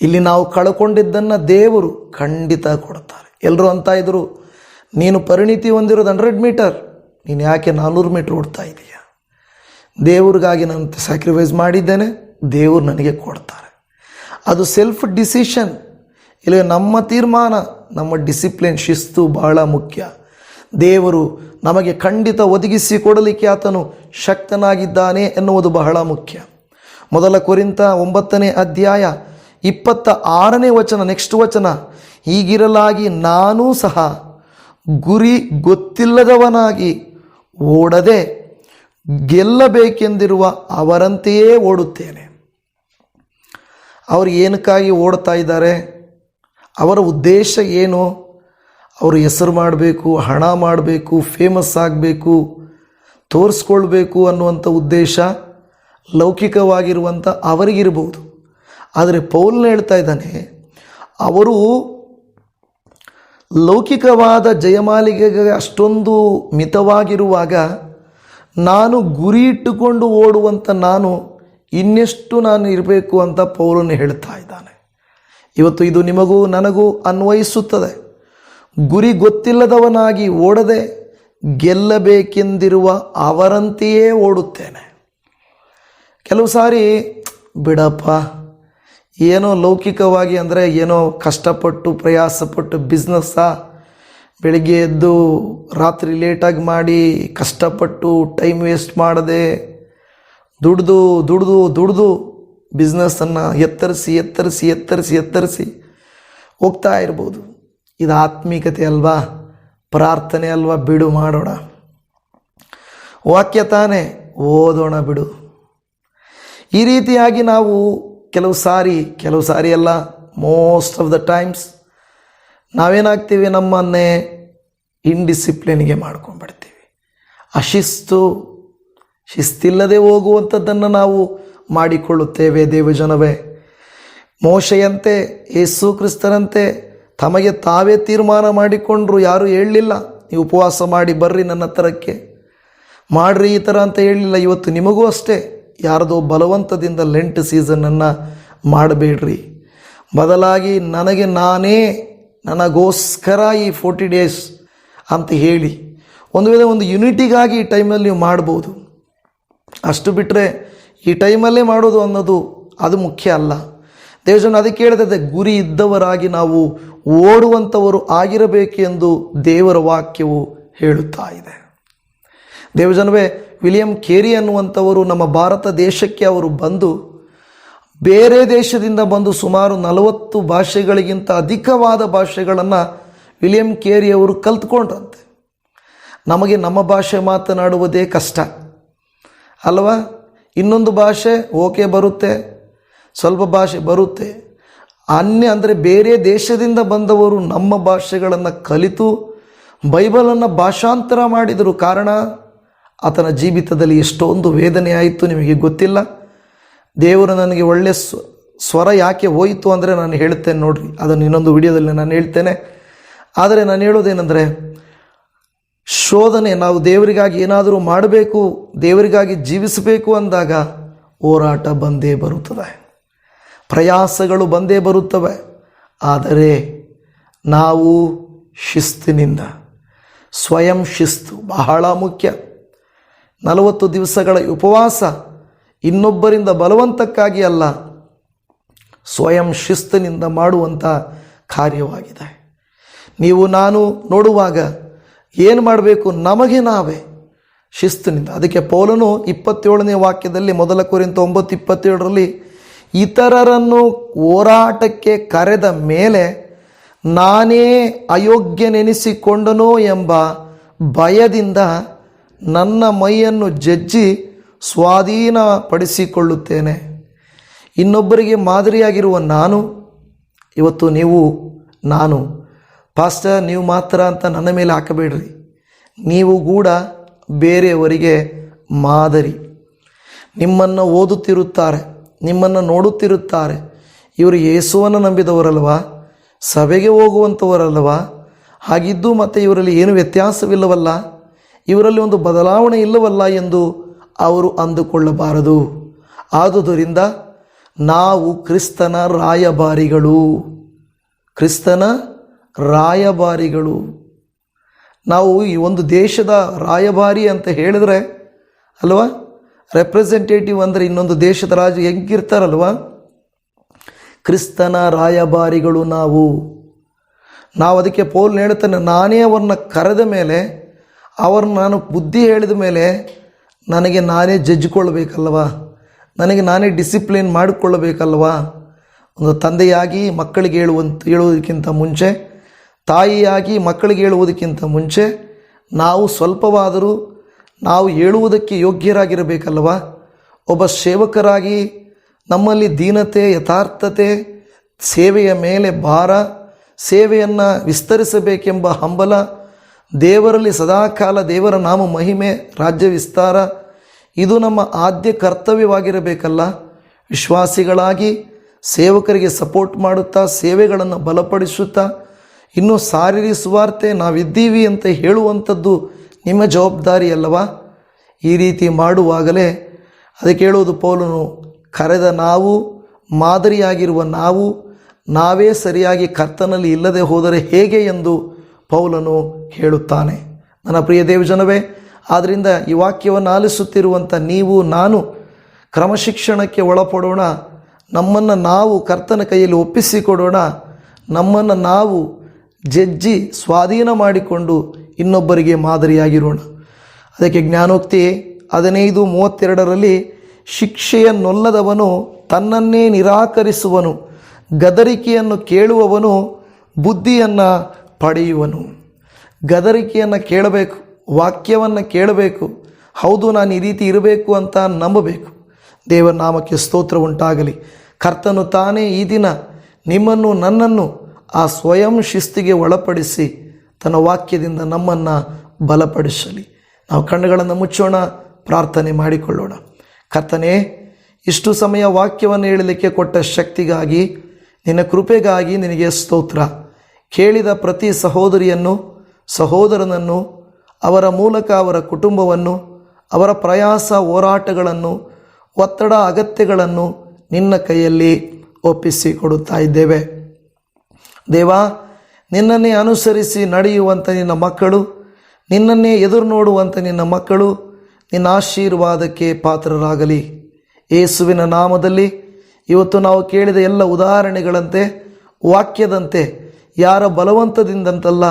ಇಲ್ಲಿ ನಾವು ಕಳ್ಕೊಂಡಿದ್ದನ್ನು ದೇವರು ಖಂಡಿತ ಕೊಡ್ತಾರೆ. ಎಲ್ಲರೂ ಅಂತ ಇದ್ರು, ನೀನು ಪರಿಣಿತಿ ಹೊಂದಿರೋದು 100 ಮೀಟರ್, ನೀನು ಯಾಕೆ 400 ಮೀಟ್ರ್ ಓಡ್ತಾ ಇದೆಯಾ? ದೇವ್ರಿಗಾಗಿ ನಾನು ಸ್ಯಾಕ್ರಿಫೈಸ್ ಮಾಡಿದ್ದೇನೆ, ದೇವರು ನನಗೆ ಕೊಡ್ತಾರೆ. ಅದು ಸೆಲ್ಫ್ ಡಿಸಿಷನ್. ಇಲ್ಲಿ ನಮ್ಮ ತೀರ್ಮಾನ, ನಮ್ಮ ಡಿಸಿಪ್ಲಿನ್, ಶಿಸ್ತು ಬಹಳ ಮುಖ್ಯ. ದೇವರು ನಮಗೆ ಖಂಡಿತ ಒದಗಿಸಿ ಕೊಡಲಿಕ್ಕೆ ಆತನು ಶಕ್ತನಾಗಿದ್ದಾನೆ ಎನ್ನುವುದು ಬಹಳ ಮುಖ್ಯ. ಮೊದಲ ಕೊರಿಂಥ 9ನೇ ಅಧ್ಯಾಯ 26ನೇ ವಚನ, ನೆಕ್ಸ್ಟ್ ವಚನ, ಹೀಗಿರಲಾಗಿ ನಾನೂ ಸಹ ಗುರಿ ಗೊತ್ತಿಲ್ಲದವನಾಗಿ ಓಡದೆ ಗೆಲ್ಲಬೇಕೆಂದಿರುವ ಅವರಂತೆಯೇ ಓಡುತ್ತೇನೆ. ಅವರು ಏನಕ್ಕಾಗಿ ಓಡ್ತಾ ಇದ್ದಾರೆ? ಅವರ ಉದ್ದೇಶ ಏನು? ಅವರು ಹೆಸರು ಮಾಡಬೇಕು, ಹಣ ಮಾಡಬೇಕು, ಫೇಮಸ್ ಆಗಬೇಕು, ತೋರಿಸ್ಕೊಳ್ಬೇಕು ಅನ್ನುವಂಥ ಉದ್ದೇಶ ಲೌಕಿಕವಾಗಿರುವಂಥ ಅವರಿಗಿರ್ಬೋದು. ಆದರೆ ಪೌಲನು ಹೇಳ್ತಾ ಇದ್ದಾನೆ, ಅವರು ಲೌಕಿಕವಾದ ಜಯಮಾಲಿಗೆಗೆ ಅಷ್ಟೊಂದು ಮಿತವಾಗಿರುವಾಗ ನಾನು ಗುರಿ ಇಟ್ಟುಕೊಂಡು ಓಡುವಂಥ ನಾನು ಇನ್ನೆಷ್ಟು ನಾನು ಇರಬೇಕು ಅಂತ ಪೌಲನು ಹೇಳ್ತಾ ಇದ್ದಾನೆ. ಇವತ್ತು ಇದು ನಿಮಗೂ ನನಗೂ ಅನ್ವಯಿಸುತ್ತದೆ. ಗುರಿ ಗೊತ್ತಿಲ್ಲದವನಾಗಿ ಓಡದೆ ಗೆಲ್ಲಬೇಕೆಂದಿರುವ ಅವರಂತೆಯೇ ಓಡುತ್ತೇನೆ. ಕೆಲವು ಸಾರಿ ಬಿಡಪ್ಪ, ಏನೋ ಲೌಕಿಕವಾಗಿ ಅಂದರೆ ಏನೋ ಕಷ್ಟಪಟ್ಟು ಪ್ರಯಾಸಪಟ್ಟು ಬಿಸ್ನೆಸ್ಸಾ, ಬೆಳಿಗ್ಗೆ ಎದ್ದು ರಾತ್ರಿ ಲೇಟಾಗಿ ಮಾಡಿ ಕಷ್ಟಪಟ್ಟು ಟೈಮ್ ವೇಸ್ಟ್ ಮಾಡದೆ ದುಡ್ದು ದುಡ್ದು ದುಡ್ದು ಬಿಸ್ನೆಸ್ಸನ್ನು ಎತ್ತರಿಸಿ ಹೋಗ್ತಾ ಇರ್ಬೋದು. ಇದು ಆತ್ಮೀಕತೆ ಅಲ್ವಾ? ಪ್ರಾರ್ಥನೆ ಅಲ್ವಾ? ಬಿಡು, ಮಾಡೋಣ. ವಾಕ್ಯ ತಾನೇ, ಓದೋಣ, ಬಿಡು. ಈ ರೀತಿಯಾಗಿ ನಾವು ಕೆಲವು ಸಾರಿ ಅಲ್ಲ, ಮೋಸ್ಟ್ ಆಫ್ ದ ಟೈಮ್ಸ್ ನಾವೇನಾಗ್ತೀವಿ, ನಮ್ಮನ್ನೇ ಇಂಡಿಸಿಪ್ಲಿನ್ಗೆ ಮಾಡ್ಕೊಂಡ್ಬಿಡ್ತೀವಿ. ಶಿಸ್ತಿಲ್ಲದೆ ಹೋಗುವಂಥದ್ದನ್ನು ನಾವು ಮಾಡಿಕೊಳ್ಳುತ್ತೇವೆ. ದೇವಜನವೇ, ಮೋಶೆಯಂತೆ ಯೇಸು ಕ್ರಿಸ್ತರಂತೆ ತಮಗೆ ತಾವೇ ತೀರ್ಮಾನ ಮಾಡಿಕೊಂಡ್ರು. ಯಾರೂ ಹೇಳಲಿಲ್ಲ, ನೀವು ಉಪವಾಸ ಮಾಡಿ ಬರ್ರಿ ನನ್ನ ಹತ್ರಕ್ಕೆ, ಮಾಡ್ರಿ ಈ ಥರ ಅಂತ ಹೇಳಲಿಲ್ಲ. ಇವತ್ತು ನಿಮಗೂ ಅಷ್ಟೇ, ಯಾರದೋ ಬಲವಂತದಿಂದ ಲೆಂಟ್ ಸೀಸನನ್ನು ಮಾಡಬೇಡ್ರಿ. ಬದಲಾಗಿ ನನಗೋಸ್ಕರ ಈ 40 ಡೇಸ್ ಅಂತ ಹೇಳಿ ಒಂದು ವೇಳೆ ಒಂದು ಯುನಿಟಿಗಾಗಿ ಈ ಟೈಮಲ್ಲಿ ನೀವು ಮಾಡ್ಬೋದು. ಅಷ್ಟು ಬಿಟ್ಟರೆ ಈ ಟೈಮಲ್ಲೇ ಮಾಡೋದು ಅನ್ನೋದು ಅದು ಮುಖ್ಯ ಅಲ್ಲ. ದೇವಜನ ಅದಕ್ಕೆ ಹೇಳಿದೆ, ಗುರಿ ಇದ್ದವರಾಗಿ ನಾವು ಓಡುವಂಥವರು ಆಗಿರಬೇಕು ಎಂದು ದೇವರ ವಾಕ್ಯವು ಹೇಳುತ್ತಾ ಇದೆ. ದೇವಜನವೇ, ವಿಲಿಯಂ ಕೇರಿ ಅನ್ನುವಂಥವರು ನಮ್ಮ ಭಾರತ ದೇಶಕ್ಕೆ ಅವರು ಬಂದು ಬೇರೆ ದೇಶದಿಂದ ಬಂದು ಸುಮಾರು 40 ಭಾಷೆಗಳಿಗಿಂತ ಅಧಿಕವಾದ ಭಾಷೆಗಳನ್ನು ವಿಲಿಯಂ ಕೇರಿ ಅವರು ಕಲ್ತ್ಕೊಂಡ್ರಂತೆ. ನಮಗೆ ನಮ್ಮ ಭಾಷೆ ಮಾತನಾಡುವುದೇ ಕಷ್ಟ ಅಲ್ವಾ? ಇನ್ನೊಂದು ಭಾಷೆ ಓಕೆ ಬರುತ್ತೆ, ಸ್ವಲ್ಪ ಭಾಷೆ ಬರುತ್ತೆ. ಅಂದರೆ ಬೇರೆ ದೇಶದಿಂದ ಬಂದವರು ನಮ್ಮ ಭಾಷೆಗಳನ್ನು ಕಲಿತು ಬೈಬಲನ್ನು ಭಾಷಾಂತರ ಮಾಡಿದರು. ಕಾರಣ, ಆತನ ಜೀವಿತದಲ್ಲಿ ಎಷ್ಟೊಂದು ವೇದನೆ ಆಯಿತು, ನಿಮಗೆ ಗೊತ್ತಿಲ್ಲ. ದೇವರು ನನಗೆ ಒಳ್ಳೆಯ ಸ್ವರ ಯಾಕೆ ಹೋಯಿತು ಅಂದರೆ ನಾನು ಹೇಳ್ತೇನೆ ನೋಡ್ರಿ, ಅದನ್ನು ಇನ್ನೊಂದು ವಿಡಿಯೋದಲ್ಲಿ ನಾನು ಹೇಳ್ತೇನೆ. ಆದರೆ ನಾನು ಹೇಳೋದೇನೆಂದರೆ, ಶೋಧನೆ, ನಾವು ದೇವರಿಗಾಗಿ ಏನಾದರೂ ಮಾಡಬೇಕು, ದೇವರಿಗಾಗಿ ಜೀವಿಸಬೇಕು ಅಂದಾಗ ಹೋರಾಟ ಬಂದೇ ಬರುತ್ತದೆ, ಪ್ರಯಾಸಗಳು ಬಂದೇ ಬರುತ್ತವೆ. ಆದರೆ ನಾವು ಶಿಸ್ತಿನಿಂದ, ಸ್ವಯಂ ಶಿಸ್ತು ಬಹಳ ಮುಖ್ಯ. 40 ದಿವಸಗಳ ಉಪವಾಸ ಇನ್ನೊಬ್ಬರಿಂದ ಬಲವಂತಕ್ಕಾಗಿ ಅಲ್ಲ, ಸ್ವಯಂ ಶಿಸ್ತಿನಿಂದ ಮಾಡುವಂಥ ಕಾರ್ಯವಾಗಿದೆ. ನೀವು ನಾನು ನೋಡುವಾಗ ಏನು ಮಾಡಬೇಕು? ನಮಗೆ ನಾವೇ ಶಿಸ್ತಿನಿಂದ. ಅದಕ್ಕೆ ಪೌಲನು 27ನೇ ವಾಕ್ಯದಲ್ಲಿ, ಮೊದಲ ಕೊರಿಂಥ 9:27ರಲ್ಲಿ, ಇತರರನ್ನು ಹೋರಾಟಕ್ಕೆ ಕರೆದ ಮೇಲೆ ನಾನೇ ಅಯೋಗ್ಯನೆನಿಸಿಕೊಂಡನೋ ಎಂಬ ಭಯದಿಂದ ನನ್ನ ಮೈಯನ್ನು ಜಜ್ಜಿ ಸ್ವಾಧೀನಪಡಿಸಿಕೊಳ್ಳುತ್ತೇನೆ. ಇನ್ನೊಬ್ಬರಿಗೆ ಮಾದರಿಯಾಗಿರುವ ನಾನು, ಇವತ್ತು ನೀವು ನಾನು ಪಾಸ್ಟರ್ ನೀವು ಮಾತ್ರ ಅಂತ ನನ್ನ ಮೇಲೆ ಹಾಕಬೇಡ್ರಿ. ನೀವು ಕೂಡ ಬೇರೆಯವರಿಗೆ ಮಾದರಿ. ನಿಮ್ಮನ್ನು ಓದುತ್ತಿರುತ್ತಾರೆ, ನಿಮ್ಮನ್ನು ನೋಡುತ್ತಿರುತ್ತಾರೆ. ಇವರು ಯೇಸುವನ್ನು ನಂಬಿದವರಲ್ವಾ, ಸಭೆಗೆ ಹೋಗುವಂಥವರಲ್ವಾ? ಹಾಗಿದ್ದು ಮತ್ತು ಇವರಲ್ಲಿ ಏನು ವ್ಯತ್ಯಾಸವಿಲ್ಲವಲ್ಲ, ಇವರಲ್ಲಿ ಒಂದು ಬದಲಾವಣೆ ಇಲ್ಲವಲ್ಲ ಎಂದು ಅವರು ಅಂದುಕೊಳ್ಳಬಾರದು. ಆದುದರಿಂದ ನಾವು ಕ್ರಿಸ್ತನ ರಾಯಭಾರಿಗಳು. ನಾವು ಈ ಒಂದು ದೇಶದ ರಾಯಭಾರಿ ಅಂತ ಹೇಳಿದ್ರೆ ಅಲ್ವಾ, ರೆಪ್ರೆಸೆಂಟೇಟಿವ್ ಅಂದರೆ ಇನ್ನೊಂದು ದೇಶದ ರಾಜ ಹೆಂಗಿರ್ತಾರಲ್ವ, ಕ್ರಿಸ್ತನ ರಾಯಭಾರಿಗಳು ನಾವು. ಅದಕ್ಕೆ ಪೌಲ್ ಹೇಳ್ತಾನೆ, ನಾನೇ ಅವ್ರನ್ನ ಕರೆದ ಮೇಲೆ, ಅವ್ರನ್ನ ನಾನು ಬುದ್ಧಿ ಹೇಳಿದ ಮೇಲೆ ನನಗೆ ನಾನೇ ಜಜ್ಕೊಳ್ಬೇಕಲ್ವ, ನನಗೆ ನಾನೇ ಡಿಸಿಪ್ಲಿನ್ ಮಾಡಿಕೊಳ್ಳಬೇಕಲ್ವ. ಒಂದು ತಂದೆಯಾಗಿ ಮಕ್ಕಳಿಗೆ ಹೇಳುವುದಕ್ಕಿಂತ ಮುಂಚೆ, ತಾಯಿಯಾಗಿ ಮಕ್ಕಳಿಗೆ ಹೇಳುವುದಕ್ಕಿಂತ ಮುಂಚೆ ನಾವು ಸ್ವಲ್ಪವಾದರೂ ನಾವು ಹೇಳುವುದಕ್ಕೆ ಯೋಗ್ಯರಾಗಿರಬೇಕಲ್ವ? ಒಬ್ಬ ಸೇವಕರಾಗಿ ನಮ್ಮಲ್ಲಿ ದೀನತೆ, ಯಥಾರ್ಥತೆ, ಸೇವೆಯ ಮೇಲೆ ಭಾರ, ಸೇವೆಯನ್ನು ವಿಸ್ತರಿಸಬೇಕೆಂಬ ಹಂಬಲ, ದೇವರಲ್ಲಿ ಸದಾಕಾಲ ದೇವರ ನಾಮ ಮಹಿಮೆ, ರಾಜ್ಯ ವಿಸ್ತಾರ, ಇದು ನಮ್ಮ ಆದ್ಯ ಕರ್ತವ್ಯವಾಗಿರಬೇಕಲ್ಲ. ವಿಶ್ವಾಸಿಗಳಾಗಿ ಸೇವಕರಿಗೆ ಸಪೋರ್ಟ್ ಮಾಡುತ್ತಾ, ಸೇವೆಗಳನ್ನು ಬಲಪಡಿಸುತ್ತಾ, ಇನ್ನೂ ಸಾರಿರಿ ಸುವಾರ್ತೆ ನಾವಿದ್ದೀವಿ ಅಂತ ಹೇಳುವಂಥದ್ದು ನಿಮ್ಮ ಜವಾಬ್ದಾರಿ ಅಲ್ಲವಾ? ಈ ರೀತಿ ಮಾಡುವಾಗಲೇ ಅದಕ್ಕೆ ಹೇಳುವುದು ಪೌಲನು, ಕರೆದ ನಾವು, ಮಾದರಿಯಾಗಿರುವ ನಾವು, ನಾವೇ ಸರಿಯಾಗಿ ಕರ್ತನಲ್ಲಿ ಇಲ್ಲದೆ ಹೋದರೆ ಹೇಗೆ ಎಂದು ಪೌಲನು ಹೇಳುತ್ತಾನೆ. ನನ್ನ ಪ್ರಿಯ ದೇವಜನವೇ, ಆದ್ದರಿಂದ ಈ ವಾಕ್ಯವನ್ನು ಆಲಿಸುತ್ತಿರುವಂಥ ನೀವು ನಾನು ಕ್ರಮಶಿಕ್ಷಣಕ್ಕೆ ಒಳಪಡೋಣ. ನಮ್ಮನ್ನು ನಾವು ಕರ್ತನ ಕೈಯಲ್ಲಿ ಒಪ್ಪಿಸಿಕೊಡೋಣ. ನಮ್ಮನ್ನು ನಾವು ಜಜ್ಜಿ ಸ್ವಾಧೀನ ಮಾಡಿಕೊಂಡು ಇನ್ನೊಬ್ಬರಿಗೆ ಮಾದರಿಯಾಗಿರೋಣ. ಅದಕ್ಕೆ ಜ್ಞಾನೋಕ್ತಿ 15:32 ಶಿಕ್ಷೆಯನ್ನೊಲ್ಲದವನು ತನ್ನನ್ನೇ ನಿರಾಕರಿಸುವನು, ಗದರಿಕೆಯನ್ನು ಕೇಳುವವನು ಬುದ್ಧಿಯನ್ನು ಪಡೆಯುವನು. ಗದರಿಕೆಯನ್ನು ಕೇಳಬೇಕು, ವಾಕ್ಯವನ್ನು ಕೇಳಬೇಕು. ಹೌದು, ನಾನು ಈ ರೀತಿ ಇರಬೇಕು ಅಂತ ನಂಬಬೇಕು. ದೇವರ ನಾಮಕ್ಕೆ ಸ್ತೋತ್ರ ಉಂಟಾಗಲಿ. ಕರ್ತನು ತಾನೇ ಈ ದಿನ ನಿಮ್ಮನ್ನು ನನ್ನನ್ನು ಆ ಸ್ವಯಂ ಶಿಸ್ತಿಗೆ ಒಳಪಡಿಸಿ ತನ್ನ ವಾಕ್ಯದಿಂದ ನಮ್ಮನ್ನು ಬಲಪಡಿಸಲಿ. ನಾವು ಕಣ್ಣುಗಳನ್ನು ಮುಚ್ಚೋಣ, ಪ್ರಾರ್ಥನೆ ಮಾಡಿಕೊಳ್ಳೋಣ. ಕರ್ತನೇ, ಇಷ್ಟು ಸಮಯ ವಾಕ್ಯವನ್ನು ಹೇಳಲಿಕ್ಕೆ ಕೊಟ್ಟ ಶಕ್ತಿಗಾಗಿ, ನಿನ್ನ ಕೃಪೆಗಾಗಿ ನಿನಗೆ ಸ್ತೋತ್ರ. ಕೇಳಿದ ಪ್ರತಿ ಸಹೋದರಿಯನ್ನು, ಸಹೋದರನನ್ನು, ಅವರ ಮೂಲಕ ಅವರ ಕುಟುಂಬವನ್ನು, ಅವರ ಪ್ರಯಾಸ, ಹೋರಾಟಗಳನ್ನು, ಒತ್ತಡ, ಅಗತ್ಯಗಳನ್ನು ನಿನ್ನ ಕೈಯಲ್ಲಿ ಒಪ್ಪಿಸಿಕೊಡುತ್ತಾ ಇದ್ದೇವೆ. ದೇವಾ, ನಿನ್ನನ್ನೇ ಅನುಸರಿಸಿ ನಡೆಯುವಂಥ ನಿನ್ನ ಮಕ್ಕಳು, ನಿನ್ನನ್ನೇ ಎದುರು ನೋಡುವಂಥ ನಿನ್ನ ಮಕ್ಕಳು ನಿನ್ನ ಆಶೀರ್ವಾದಕ್ಕೆ ಪಾತ್ರರಾಗಲಿ. ಯೇಸುವಿನ ನಾಮದಲ್ಲಿ ಇವತ್ತು ನಾವು ಕೇಳಿದ ಎಲ್ಲ ಉದಾಹರಣೆಗಳಂತೆ, ವಾಕ್ಯದಂತೆ, ಯಾರ ಬಲವಂತದಿಂದಂತಲ್ಲ,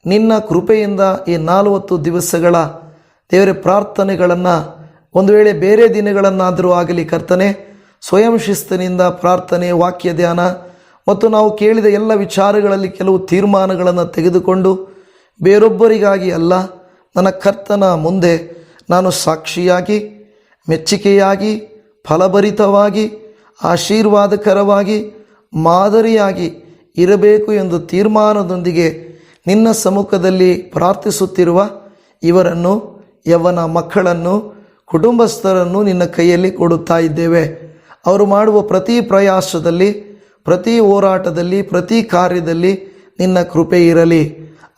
ನಿನ್ನ ಕೃಪೆಯಿಂದ ಈ 40 ದಿವಸಗಳ ದೇವರ ಪ್ರಾರ್ಥನೆಗಳನ್ನು ಒಂದು ವೇಳೆ ಬೇರೆ ದಿನಗಳನ್ನಾದರೂ ಆಗಲಿ ಕರ್ತನೆ, ಸ್ವಯಂ ಶಿಸ್ತಿನಿಂದ ಪ್ರಾರ್ಥನೆ, ವಾಕ್ಯ ಧ್ಯಾನ ಮತ್ತು ನಾವು ಕೇಳಿದ ಎಲ್ಲ ವಿಚಾರಗಳಲ್ಲಿ ಕೆಲವು ತೀರ್ಮಾನಗಳನ್ನು ತೆಗೆದುಕೊಂಡು ಬೇರೊಬ್ಬರಿಗಾಗಿ ಅಲ್ಲ, ನನ್ನ ಕರ್ತನ ಮುಂದೆ ನಾನು ಸಾಕ್ಷಿಯಾಗಿ, ಮೆಚ್ಚುಗೆಯಾಗಿ, ಫಲಭರಿತವಾಗಿ, ಆಶೀರ್ವಾದಕರವಾಗಿ, ಮಾದರಿಯಾಗಿ ಇರಬೇಕು ಎಂದು ತೀರ್ಮಾನದೊಂದಿಗೆ ನಿನ್ನ ಸಮ್ಮುಖದಲ್ಲಿ ಪ್ರಾರ್ಥಿಸುತ್ತಿರುವ ಇವರನ್ನು, ಯವನ ಮಕ್ಕಳನ್ನು, ಕುಟುಂಬಸ್ಥರನ್ನು ನಿನ್ನ ಕೈಯಲ್ಲಿ ಕೊಡುತ್ತಾ ಇದ್ದೇವೆ. ಅವರು ಮಾಡುವ ಪ್ರತಿ ಪ್ರಯಾಸದಲ್ಲಿ, ಪ್ರತಿ ಹೋರಾಟದಲ್ಲಿ, ಪ್ರತಿ ಕಾರ್ಯದಲ್ಲಿ ನಿನ್ನ ಕೃಪೆ ಇರಲಿ.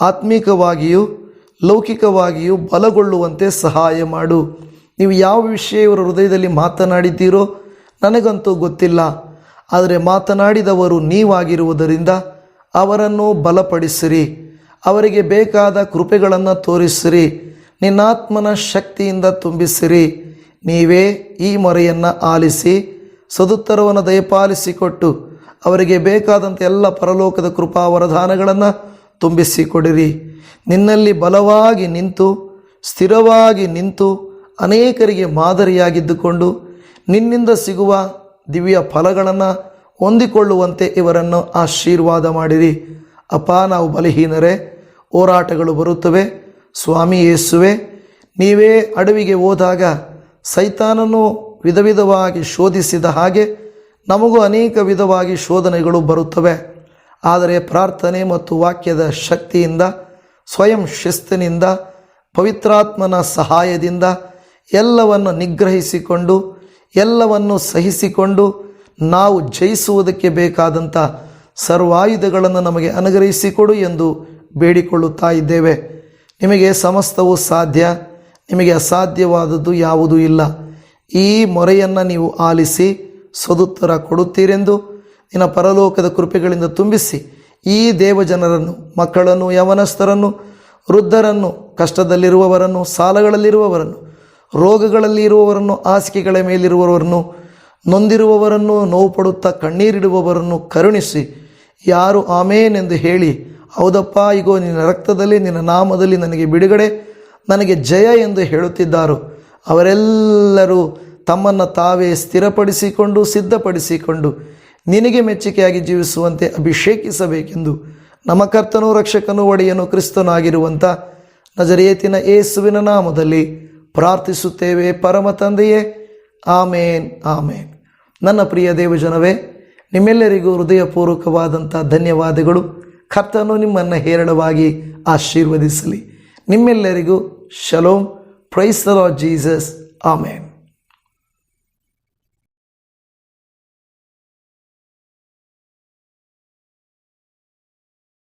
ಆತ್ಮಿಕವಾಗಿಯೂ ಲೌಕಿಕವಾಗಿಯೂ ಬಲಗೊಳ್ಳುವಂತೆ ಸಹಾಯ ಮಾಡು. ನೀವು ಯಾವ ವಿಷಯ ಇವರ ಹೃದಯದಲ್ಲಿ ಮಾತನಾಡಿದ್ದೀರೋ ನನಗಂತೂ ಗೊತ್ತಿಲ್ಲ, ಆದರೆ ಮಾತನಾಡಿದವರು ನೀವಾಗಿರುವುದರಿಂದ ಅವರನ್ನು ಬಲಪಡಿಸಿರಿ, ಅವರಿಗೆ ಬೇಕಾದ ಕೃಪೆಗಳನ್ನು ತೋರಿಸಿರಿ, ನಿನ್ನಾತ್ಮನ ಶಕ್ತಿಯಿಂದ ತುಂಬಿಸಿರಿ. ನೀವೇ ಈ ಮೊರೆಯನ್ನು ಆಲಿಸಿ ಸದುತ್ತರವನ್ನು ದಯಪಾಲಿಸಿಕೊಟ್ಟು ಅವರಿಗೆ ಬೇಕಾದಂಥ ಎಲ್ಲ ಪರಲೋಕದ ಕೃಪಾ ವರದಾನಗಳನ್ನು ತುಂಬಿಸಿಕೊಡಿರಿ. ನಿನ್ನಲ್ಲಿ ಬಲವಾಗಿ ನಿಂತು, ಸ್ಥಿರವಾಗಿ ನಿಂತು, ಅನೇಕರಿಗೆ ಮಾದರಿಯಾಗಿದ್ದುಕೊಂಡು ನಿನ್ನಿಂದ ಸಿಗುವ ದಿವ್ಯ ಫಲಗಳನ್ನು ಹೊಂದಿಕೊಳ್ಳುವಂತೆ ಇವರನ್ನು ಆಶೀರ್ವಾದ ಮಾಡಿರಿ. ಅಪ್ಪ, ನಾವು ಬಲಹೀನರೇ, ಹೋರಾಟಗಳು ಬರುತ್ತವೆ. ಸ್ವಾಮಿ ಯೇಸುವೆ, ನೀವೇ ಅಡವಿಗೆ ಹೋದಾಗ ಸೈತಾನನು ವಿಧ ವಿಧವಾಗಿ ಶೋಧಿಸಿದ ಹಾಗೆ ನಮಗೂ ಅನೇಕ ವಿಧವಾಗಿ ಶೋಧನೆಗಳು ಬರುತ್ತವೆ. ಆದರೆ ಪ್ರಾರ್ಥನೆ ಮತ್ತು ವಾಕ್ಯದ ಶಕ್ತಿಯಿಂದ, ಸ್ವಯಂ ಶಿಸ್ತಿನಿಂದ, ಪವಿತ್ರಾತ್ಮನ ಸಹಾಯದಿಂದ ಎಲ್ಲವನ್ನು ನಿಗ್ರಹಿಸಿಕೊಂಡು, ಎಲ್ಲವನ್ನು ಸಹಿಸಿಕೊಂಡು ನಾವು ಜಯಿಸುವುದಕ್ಕೆ ಬೇಕಾದಂಥ ಸರ್ವಾಯುಧಗಳನ್ನು ನಮಗೆ ಅನುಗ್ರಹಿಸಿಕೊಡು ಎಂದು ಬೇಡಿಕೊಳ್ಳುತ್ತಾ ಇದ್ದೇವೆ. ನಿಮಗೆ ಸಮಸ್ತವೂ ಸಾಧ್ಯ, ನಿಮಗೆ ಅಸಾಧ್ಯವಾದದ್ದು ಯಾವುದೂ ಇಲ್ಲ. ಈ ಮೊರೆಯನ್ನು ನೀವು ಆಲಿಸಿ ಸದುತ್ತರ ಕೊಡುತ್ತೀರೆಂದು ನಿನ್ನ ಪರಲೋಕದ ಕೃಪೆಗಳಿಂದ ತುಂಬಿಸಿ ಈ ದೇವಜನರನ್ನು, ಮಕ್ಕಳನ್ನು, ಯವನಸ್ಥರನ್ನು, ವೃದ್ಧರನ್ನು, ಕಷ್ಟದಲ್ಲಿರುವವರನ್ನು, ಸಾಲಗಳಲ್ಲಿರುವವರನ್ನು, ರೋಗಗಳಲ್ಲಿ ಇರುವವರನ್ನು, ಹಾಸಿಗೆಗಳ ಮೇಲಿರುವವರನ್ನು, ನೊಂದಿರುವವರನ್ನು, ನೋವು ಪಡುತ್ತಾ ಕಣ್ಣೀರಿಡುವವರನ್ನು ಕರುಣಿಸಿ, ಯಾರು ಆಮೇನ್ ಎಂದು ಹೇಳಿ, ಹೌದಪ್ಪ, ಇಗೋ ನಿನ್ನ ರಕ್ತದಲ್ಲಿ, ನಿನ್ನ ನಾಮದಲ್ಲಿ ನನಗೆ ಬಿಡುಗಡೆ, ನನಗೆ ಜಯ ಎಂದು ಹೇಳುತ್ತಿದ್ದಾರೋ ಅವರೆಲ್ಲರೂ ತಮ್ಮನ್ನು ತಾವೇ ಸ್ಥಿರಪಡಿಸಿಕೊಂಡು, ಸಿದ್ಧಪಡಿಸಿಕೊಂಡು ನಿನಗೆ ಮೆಚ್ಚುಗೆಯಾಗಿ ಜೀವಿಸುವಂತೆ ಅಭಿಷೇಕಿಸಬೇಕೆಂದು ನಮ್ಮ ಕರ್ತನೂ ರಕ್ಷಕನೂ ಒಡೆಯನು ಕ್ರಿಸ್ತನಾಗಿರುವಂಥ ನಜರೇತಿನ ಯೇಸುವಿನ ನಾಮದಲ್ಲಿ ಪ್ರಾರ್ಥಿಸುತ್ತೇವೆ ಪರಮ ತಂದೆಯೇ, ಆಮೇನ್ ಆಮೇನ್. ನನ್ನ ಪ್ರಿಯ ದೇವಜನವೇ, ನಿಮ್ಮೆಲ್ಲರಿಗೂ ಹೃದಯಪೂರ್ವಕವಾದಂಥ ಧನ್ಯವಾದಗಳು. ಕರ್ತನು ನಿಮ್ಮನ್ನು ಹೇರಳವಾಗಿ ಆಶೀರ್ವದಿಸಲಿ. ನಿಮ್ಮೆಲ್ಲರಿಗೂ shalom. Praise the lord Jesus. Amen.